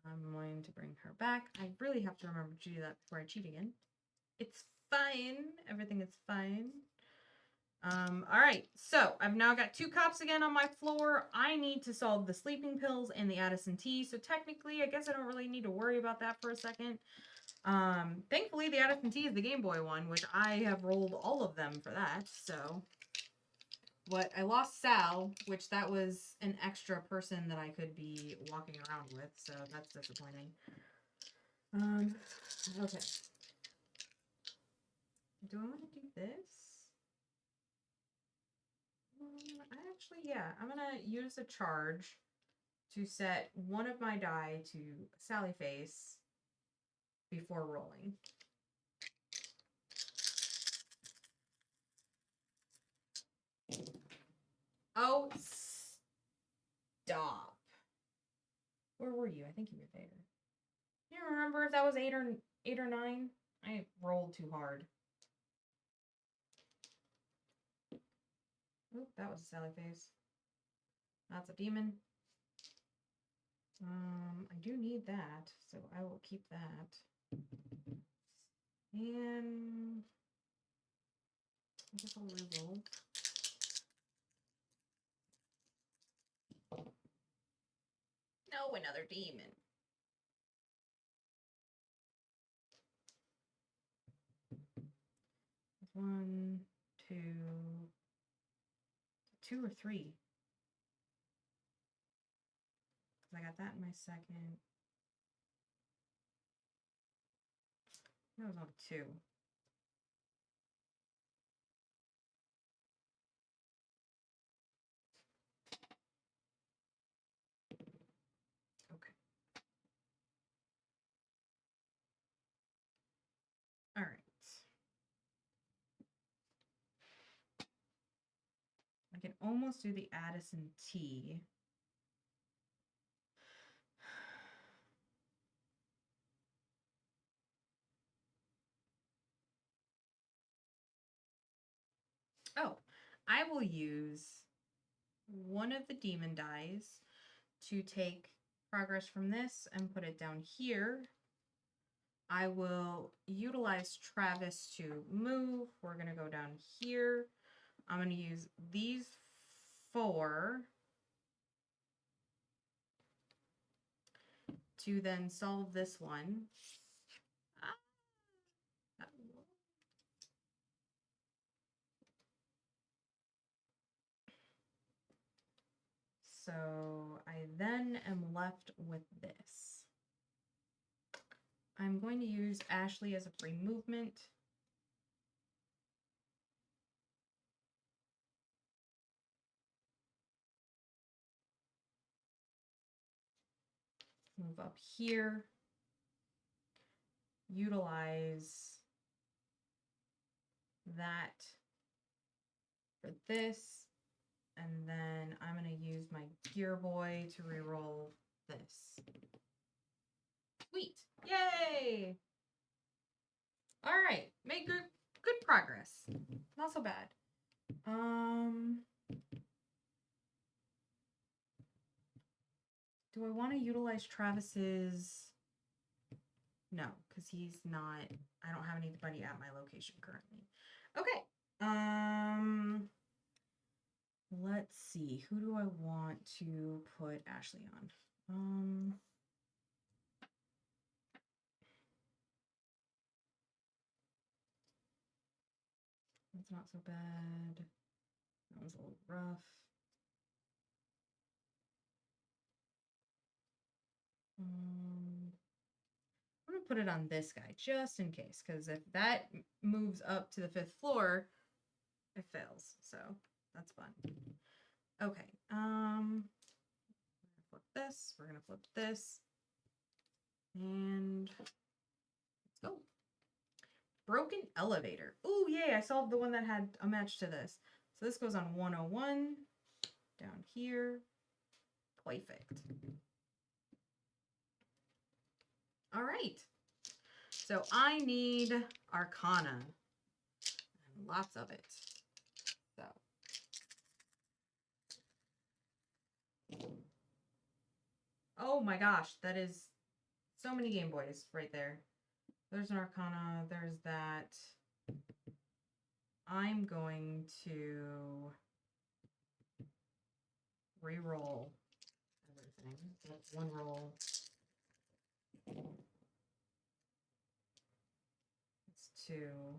I'm going to bring her back. I really have to remember to do that before I cheat again. It's fine. Everything is fine. All right, so I've now got 2 cops again on my floor. I need to solve the sleeping pills and the Addison tea. So technically, I guess I don't really need to worry about that for a second. Thankfully, the Addison tea is the Game Boy one, which I have rolled all of them for that. So, but I lost Sal, which that was an extra person that I could be walking around with. So that's disappointing. Okay. Do I want to do this? Yeah, I'm going to use a charge to set one of my die to Sally Face before rolling. Oh, stop. Where were you? I think you were there. Do you remember if that was 8 or 9? I rolled too hard. Oop, that was a Sally Face. That's a demon. I do need that, so I will keep that. And I guess I'll reroll. Oh, another demon. One, two or three. Because I got that in my second. That was on two. Okay. All right. I can almost do the Addison T. Oh, I will use one of the demon dies to take progress from this and put it down here. I will utilize Travis to move. We're going to go down here. I'm going to use these 4 to then solve this one. So I then am left with this. I'm going to use Ashley as a free movement. Move up here. Utilize that for this. And then I'm going to use my Gear Boy to reroll this. Sweet. Yay! All right. Made good progress. Not so bad. Do I want to utilize Travis's? No, because he's not. I don't have anybody at my location currently. Okay. Let's see. Who do I want to put Ashley on? That's not so bad. That was a little rough. I'm gonna put it on this guy just in case, because if that moves up to the 5th floor, it fails. So that's fun. Okay. Flip this. We're gonna flip this, and let's go. Broken elevator. Oh yay! I solved the one that had a match to this. So this goes on 101 down here. Perfect. All right. So I need Arcana, and lots of it. So. Oh my gosh, that is so many Game Boys right there. There's an Arcana, there's that. I'm going to re-roll everything. That's one roll. It's 2.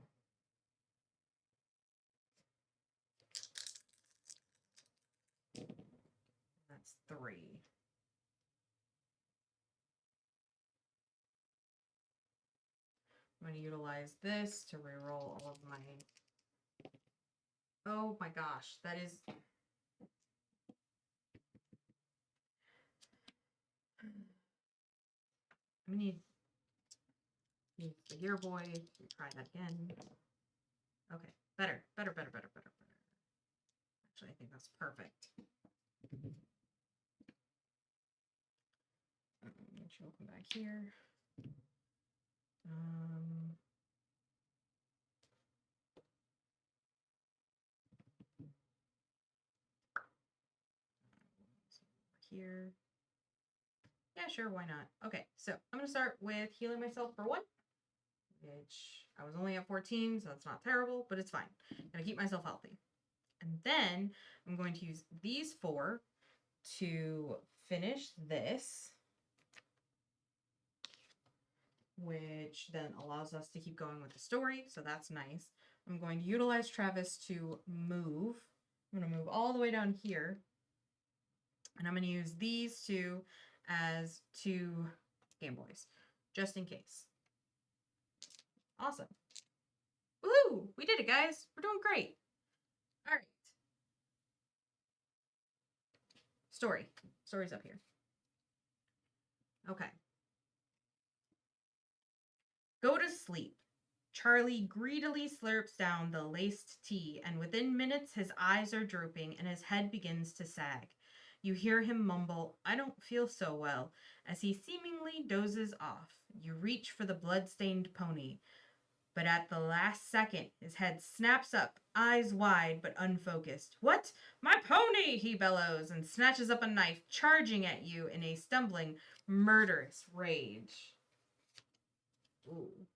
That's 3. I'm going to utilize this to re-roll all of my... Oh my gosh, that is... I'm going to need the Gear Boy. Try that again. Okay, better. Actually, I think that's perfect. She'll come back here. Here. Yeah, sure, why not? Okay, so I'm going to start with healing myself for 1, which I was only at 14, so that's not terrible, but it's fine. I'm going to keep myself healthy. And then I'm going to use these 4 to finish this. which then allows us to keep going with the story. So that's nice. I'm going to utilize Travis to move. I'm going to move all the way down here. And I'm going to use these two as 2 Game Boys, just in case. Awesome. Woohoo! We did it, guys. We're doing great. All right. Story. Story's up here. Okay. Go to sleep. Charlie greedily slurps down the laced tea, and within minutes his eyes are drooping and his head begins to sag. You hear him mumble, "I don't feel so well," as he seemingly dozes off. You reach for the blood-stained pony, but at the last second, his head snaps up, eyes wide but unfocused. "What? My pony!" he bellows and snatches up a knife, charging at you in a stumbling, murderous rage. Ooh.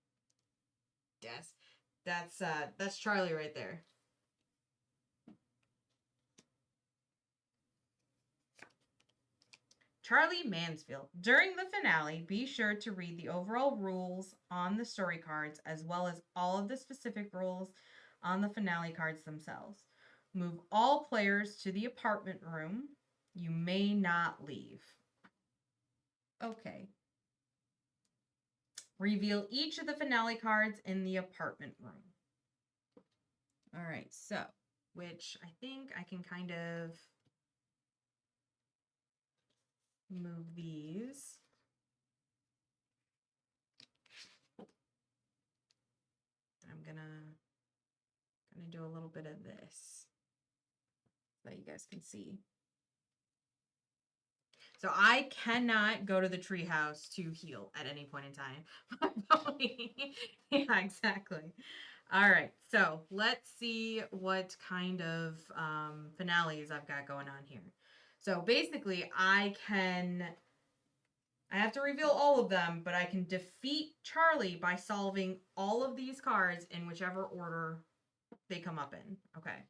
Yes. That's Charlie right there. Charlie Mansfield. During the finale, be sure to read the overall rules on the story cards as well as all of the specific rules on the finale cards themselves. Move all players to the apartment room. You may not leave. Okay. Reveal each of the finale cards in the apartment room. All right, so, which I think I can kind of move these. I'm gonna do a little bit of this so that you guys can see. So I cannot go to the treehouse to heal at any point in time. Yeah, exactly. All right, so let's see what kind of finales I've got going on here. So basically, I have to reveal all of them, but I can defeat Charlie by solving all of these cards in whichever order they come up in. Okay.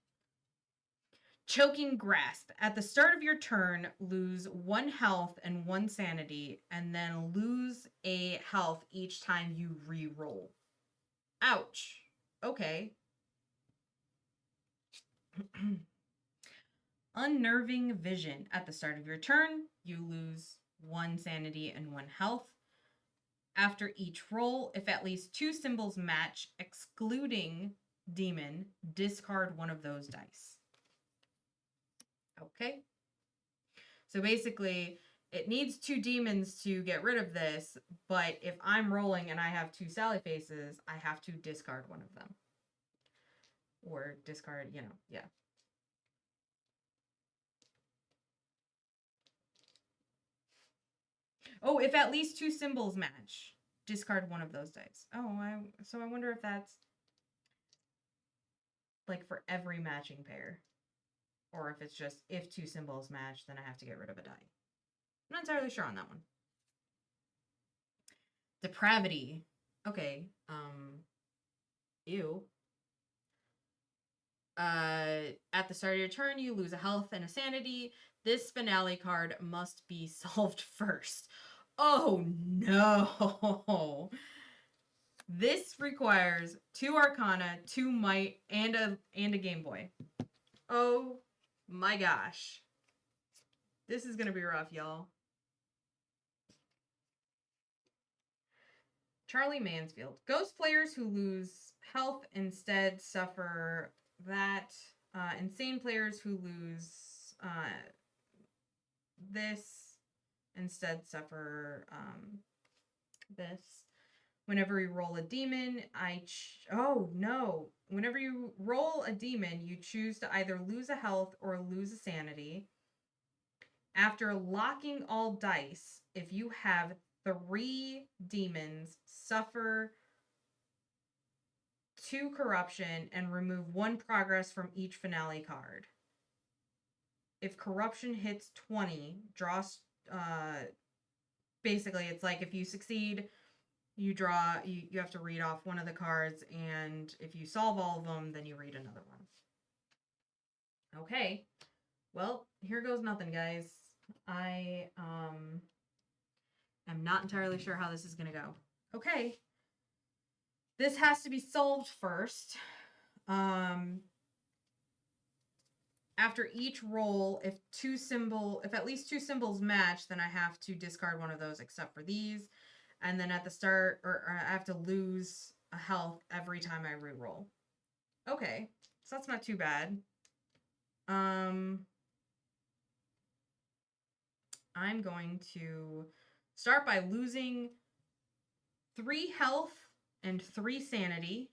Choking Grasp. At the start of your turn, lose 1 health and 1 sanity, and then lose a health each time you re-roll. Ouch. Okay. Unnerving Vision. At the start of your turn, you lose 1 sanity and 1 health. After each roll, if at least 2 symbols match, excluding demon, discard 1 of those dice. Okay. So basically, it needs 2 demons to get rid of this, but if I'm rolling and I have 2 Sally faces, I have to discard 1 of them. Or discard, yeah. Oh, if at least 2 symbols match, discard 1 of those dice. Oh, so I wonder if that's like for every matching pair. Or if it's just if 2 symbols match, then I have to get rid of a die. I'm not entirely sure on that one. Depravity. Okay. Ew. At the start of your turn, you lose a health and a sanity. This finale card must be solved first. Oh no. This requires 2 Arcana, 2 Might, and a Game Boy. Oh my gosh. This is gonna be rough, y'all. Charlie Mansfield. Ghost players who lose health instead suffer that. Insane players who lose this instead suffer this. Whenever you roll a demon, oh no. Whenever you roll a demon, you choose to either lose a health or lose a sanity. After locking all dice, if you have 3 demons, suffer 2 corruption and remove 1 progress from each finale card. If corruption hits 20, draw. Basically, it's like if you succeed, you draw. You have to read off 1 of the cards, and if you solve all of them, then you read another one. Okay. Well, here goes nothing, guys. I am not entirely sure how this is gonna go. Okay. This has to be solved first. After each roll, if at least two symbols match, then I have to discard one of those except for these. And then at the start, or I have to lose a health every time I re-roll. Okay, so that's not too bad. I'm going to start by losing 3 health and 3 sanity.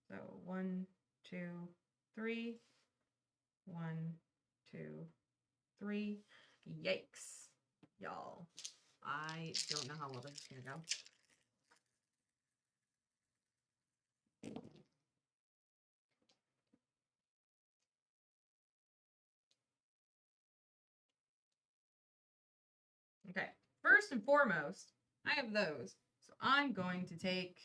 So 1, 2, 3. 1, 2, 3. Yikes, y'all. I don't know how well this is gonna go. Okay, first and foremost, I have those. So I'm going to take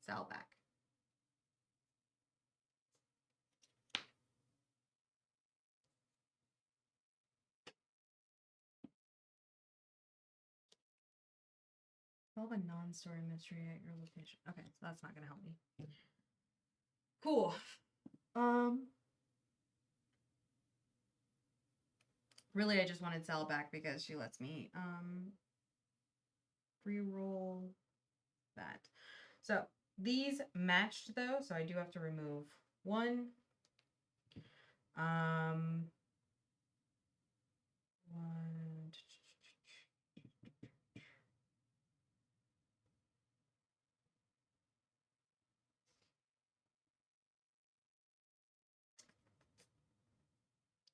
Sal back. Solve a non-story mystery at your location. Okay, so that's not gonna help me. Cool. Really, I just wanted Sal back because she lets me re-roll that. So these matched though, so I do have to remove 1. 1.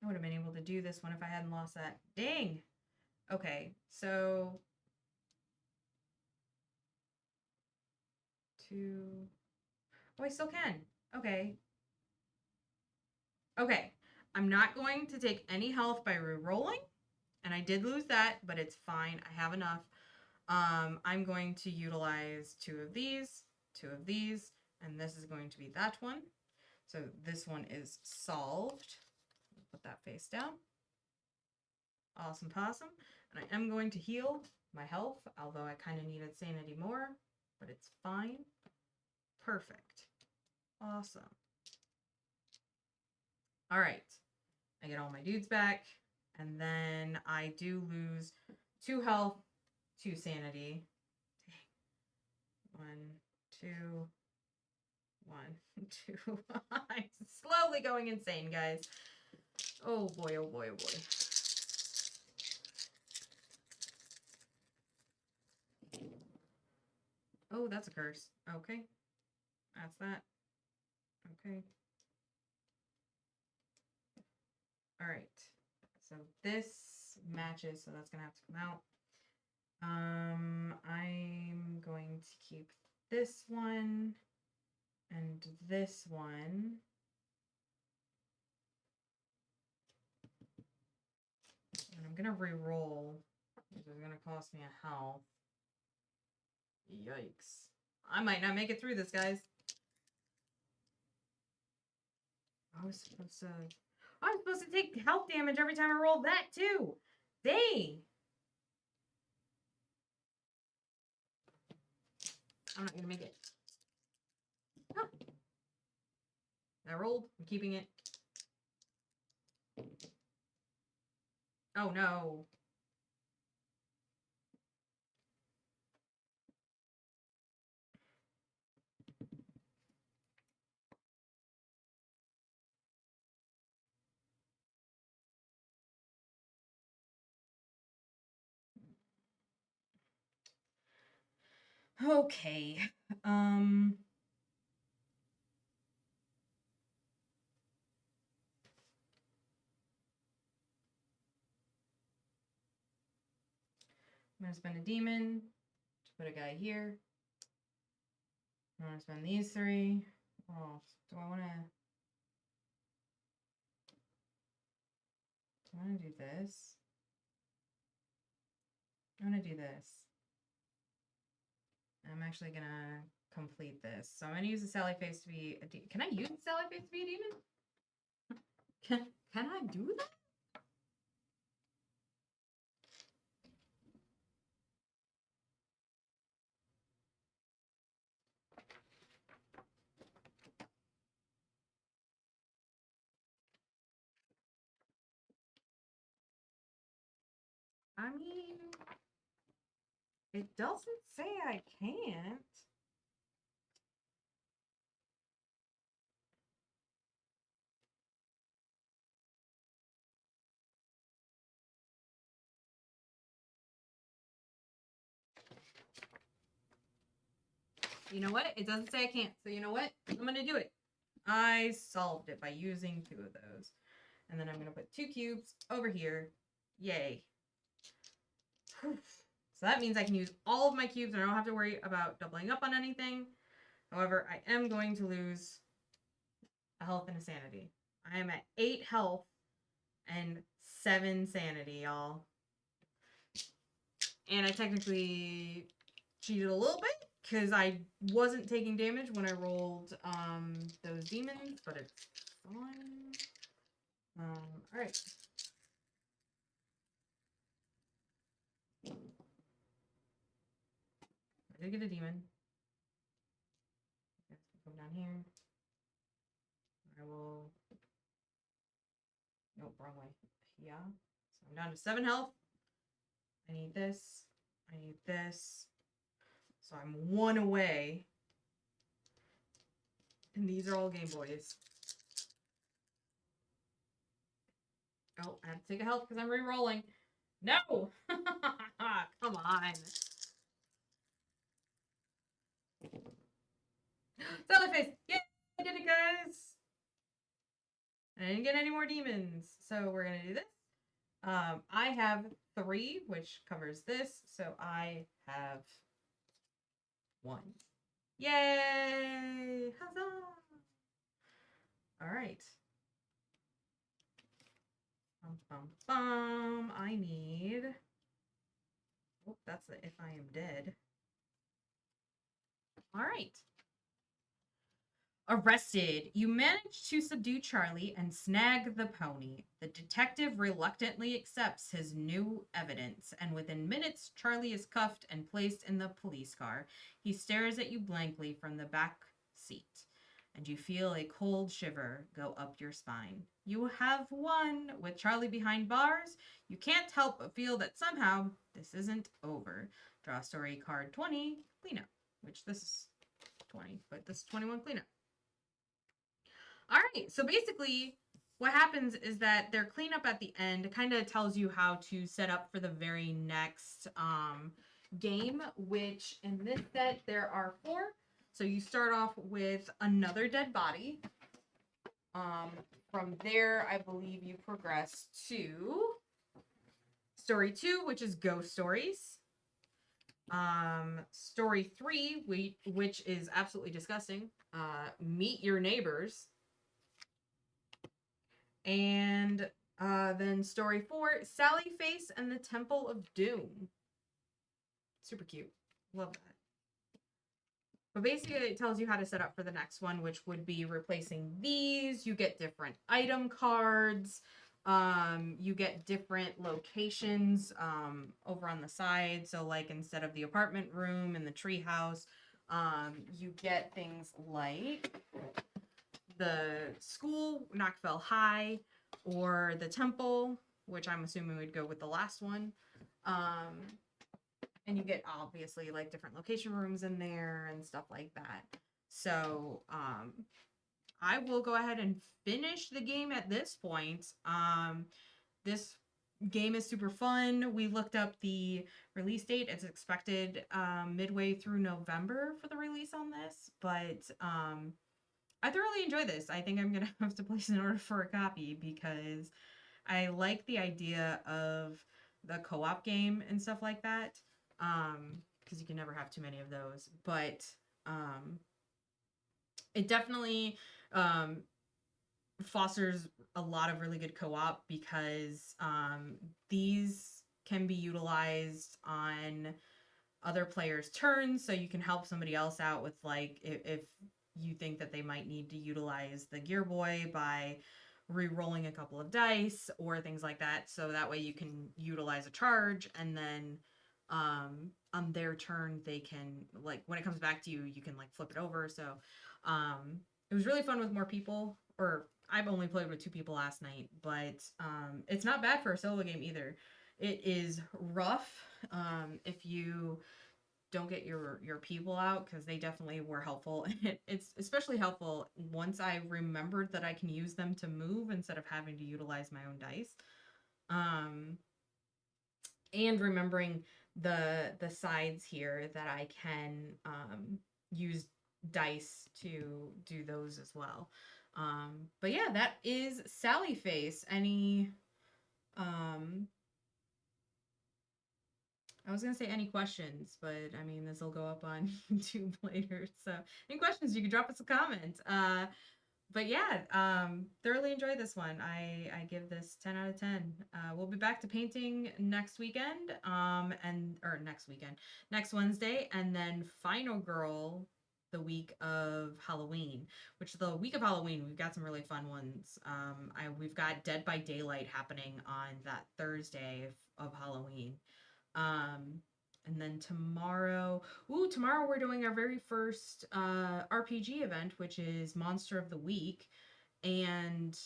I would have been able to do this one if I hadn't lost that. Dang. Okay, so 2. Oh, I still can. Okay. Okay. I'm not going to take any health by re-rolling, and I did lose that, but it's fine. I have enough. I'm going to utilize 2 of these, 2 of these, and this is going to be that one. So this one is solved. Put that face down. Awesome possum. And I am going to heal my health, although I kind of needed sanity more, but it's fine. Perfect. Awesome. All right. I get all my dudes back, and then I do lose 2 health, 2 sanity. 1, 2, 1, 2. I'm slowly going insane, guys. Oh boy, oh boy, oh boy. Oh, that's a curse. Okay. That's that. Okay. All right. So this matches, so that's going to have to come out. I'm going to keep this one and this one. And I'm going to re-roll, which is going to cost me a health. Yikes. I might not make it through this, guys. I was supposed to take health damage every time I roll that, too. Dang. I'm not going to make it. Huh. I rolled. I'm keeping it. Oh, no. Okay. I'm going to spend a demon to put a guy here. I'm going to spend these 3. Oh, do I want to do this? I'm going to do this. I'm actually going to complete this. So I'm going to use the Sally face to be a demon. Can I use the Sally face to be a demon? Can I do that? I mean, it doesn't say I can't. You know what? It doesn't say I can't. So you know what? I'm going to do it. I solved it by using 2 of those. And then I'm going to put 2 cubes over here. Yay. So that means I can use all of my cubes and I don't have to worry about doubling up on anything. However, I am going to lose a health and a sanity. I am at 8 health and 7 sanity, y'all. And I technically cheated a little bit because I wasn't taking damage when I rolled those demons, but it's fine. All right. I did get a demon. Let's go down here. I will. Nope, wrong way. Yeah. So I'm down to 7 health. I need this. I need this. So I'm 1 away. And these are all Game Boys. Oh, I have to take a health because I'm re-rolling. No! Come on. Sally face! Yay! I did it, guys! I didn't get any more demons. So we're going to do this. I have 3, which covers this. So I have 1. Yay! Huzzah! All right. I need. Oh, that's the if I am dead. All right. Arrested. You manage to subdue Charlie and snag the pony. The detective reluctantly accepts his new evidence, and within minutes, Charlie is cuffed and placed in the police car. He stares at you blankly from the back seat, and you feel a cold shiver go up your spine. You have won. With Charlie behind bars, you can't help but feel that somehow this isn't over. Draw story card 20, cleanup, which this is 20, but this is 21 cleanup. All right, so basically what happens is that their cleanup at the end kind of tells you how to set up for the very next game, which in this set there are 4. So you start off with another dead body. From there, I believe you progress to story 2, which is ghost stories. Story 3, which is absolutely disgusting. Meet your neighbors. And then story 4, Sally Face and the Temple of Doom. Super cute. Love that. But basically it tells you how to set up for the next one, which would be replacing these. You get different item cards. You get different locations over on the side. So like instead of the apartment room and the tree house, you get things like the school, Knockfell High, or the temple, which I'm assuming would go with the last one. And you get obviously like different location rooms in there and stuff like that. So I will go ahead and finish the game at this point. This game is super fun. We looked up the release date. It's expected midway through November for the release on this, but I thoroughly enjoy this. I think I'm going to have to place an order for a copy because I like the idea of the co-op game and stuff like that. Because you can never have too many of those. But it definitely fosters a lot of really good co-op because these can be utilized on other players' turns, so you can help somebody else out with like if you think that they might need to utilize the gear boy by re-rolling a couple of dice or things like that, so that way you can utilize a charge, and then on their turn they can, like when it comes back to you, you can like flip it over. So it was really fun with more people, or I've only played with 2 people last night, but it's not bad for a solo game either. It is rough if you don't get your people out, because they definitely were helpful. It's especially helpful once I remembered that I can use them to move instead of having to utilize my own dice. Um, and remembering the sides here that I can use dice to do those as well. But yeah, that is Sally Face. Any um I was gonna say any questions, but I mean this will go up on YouTube later. So any questions, you can drop us a comment. But yeah, thoroughly enjoyed this one. I give this 10 out of 10. We'll be back to painting next weekend, next Wednesday, and then Final Girl the week of Halloween. Which the week of Halloween we've got some really fun ones. We've got Dead by Daylight happening on that Thursday of Halloween. Um, and then tomorrow we're doing our very first RPG event, which is Monster of the Week, and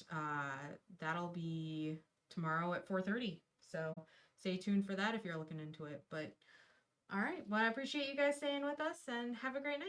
that'll be tomorrow at 4:30. So stay tuned for that if you're looking into it. But all right, well, I appreciate you guys staying with us, and have a great night.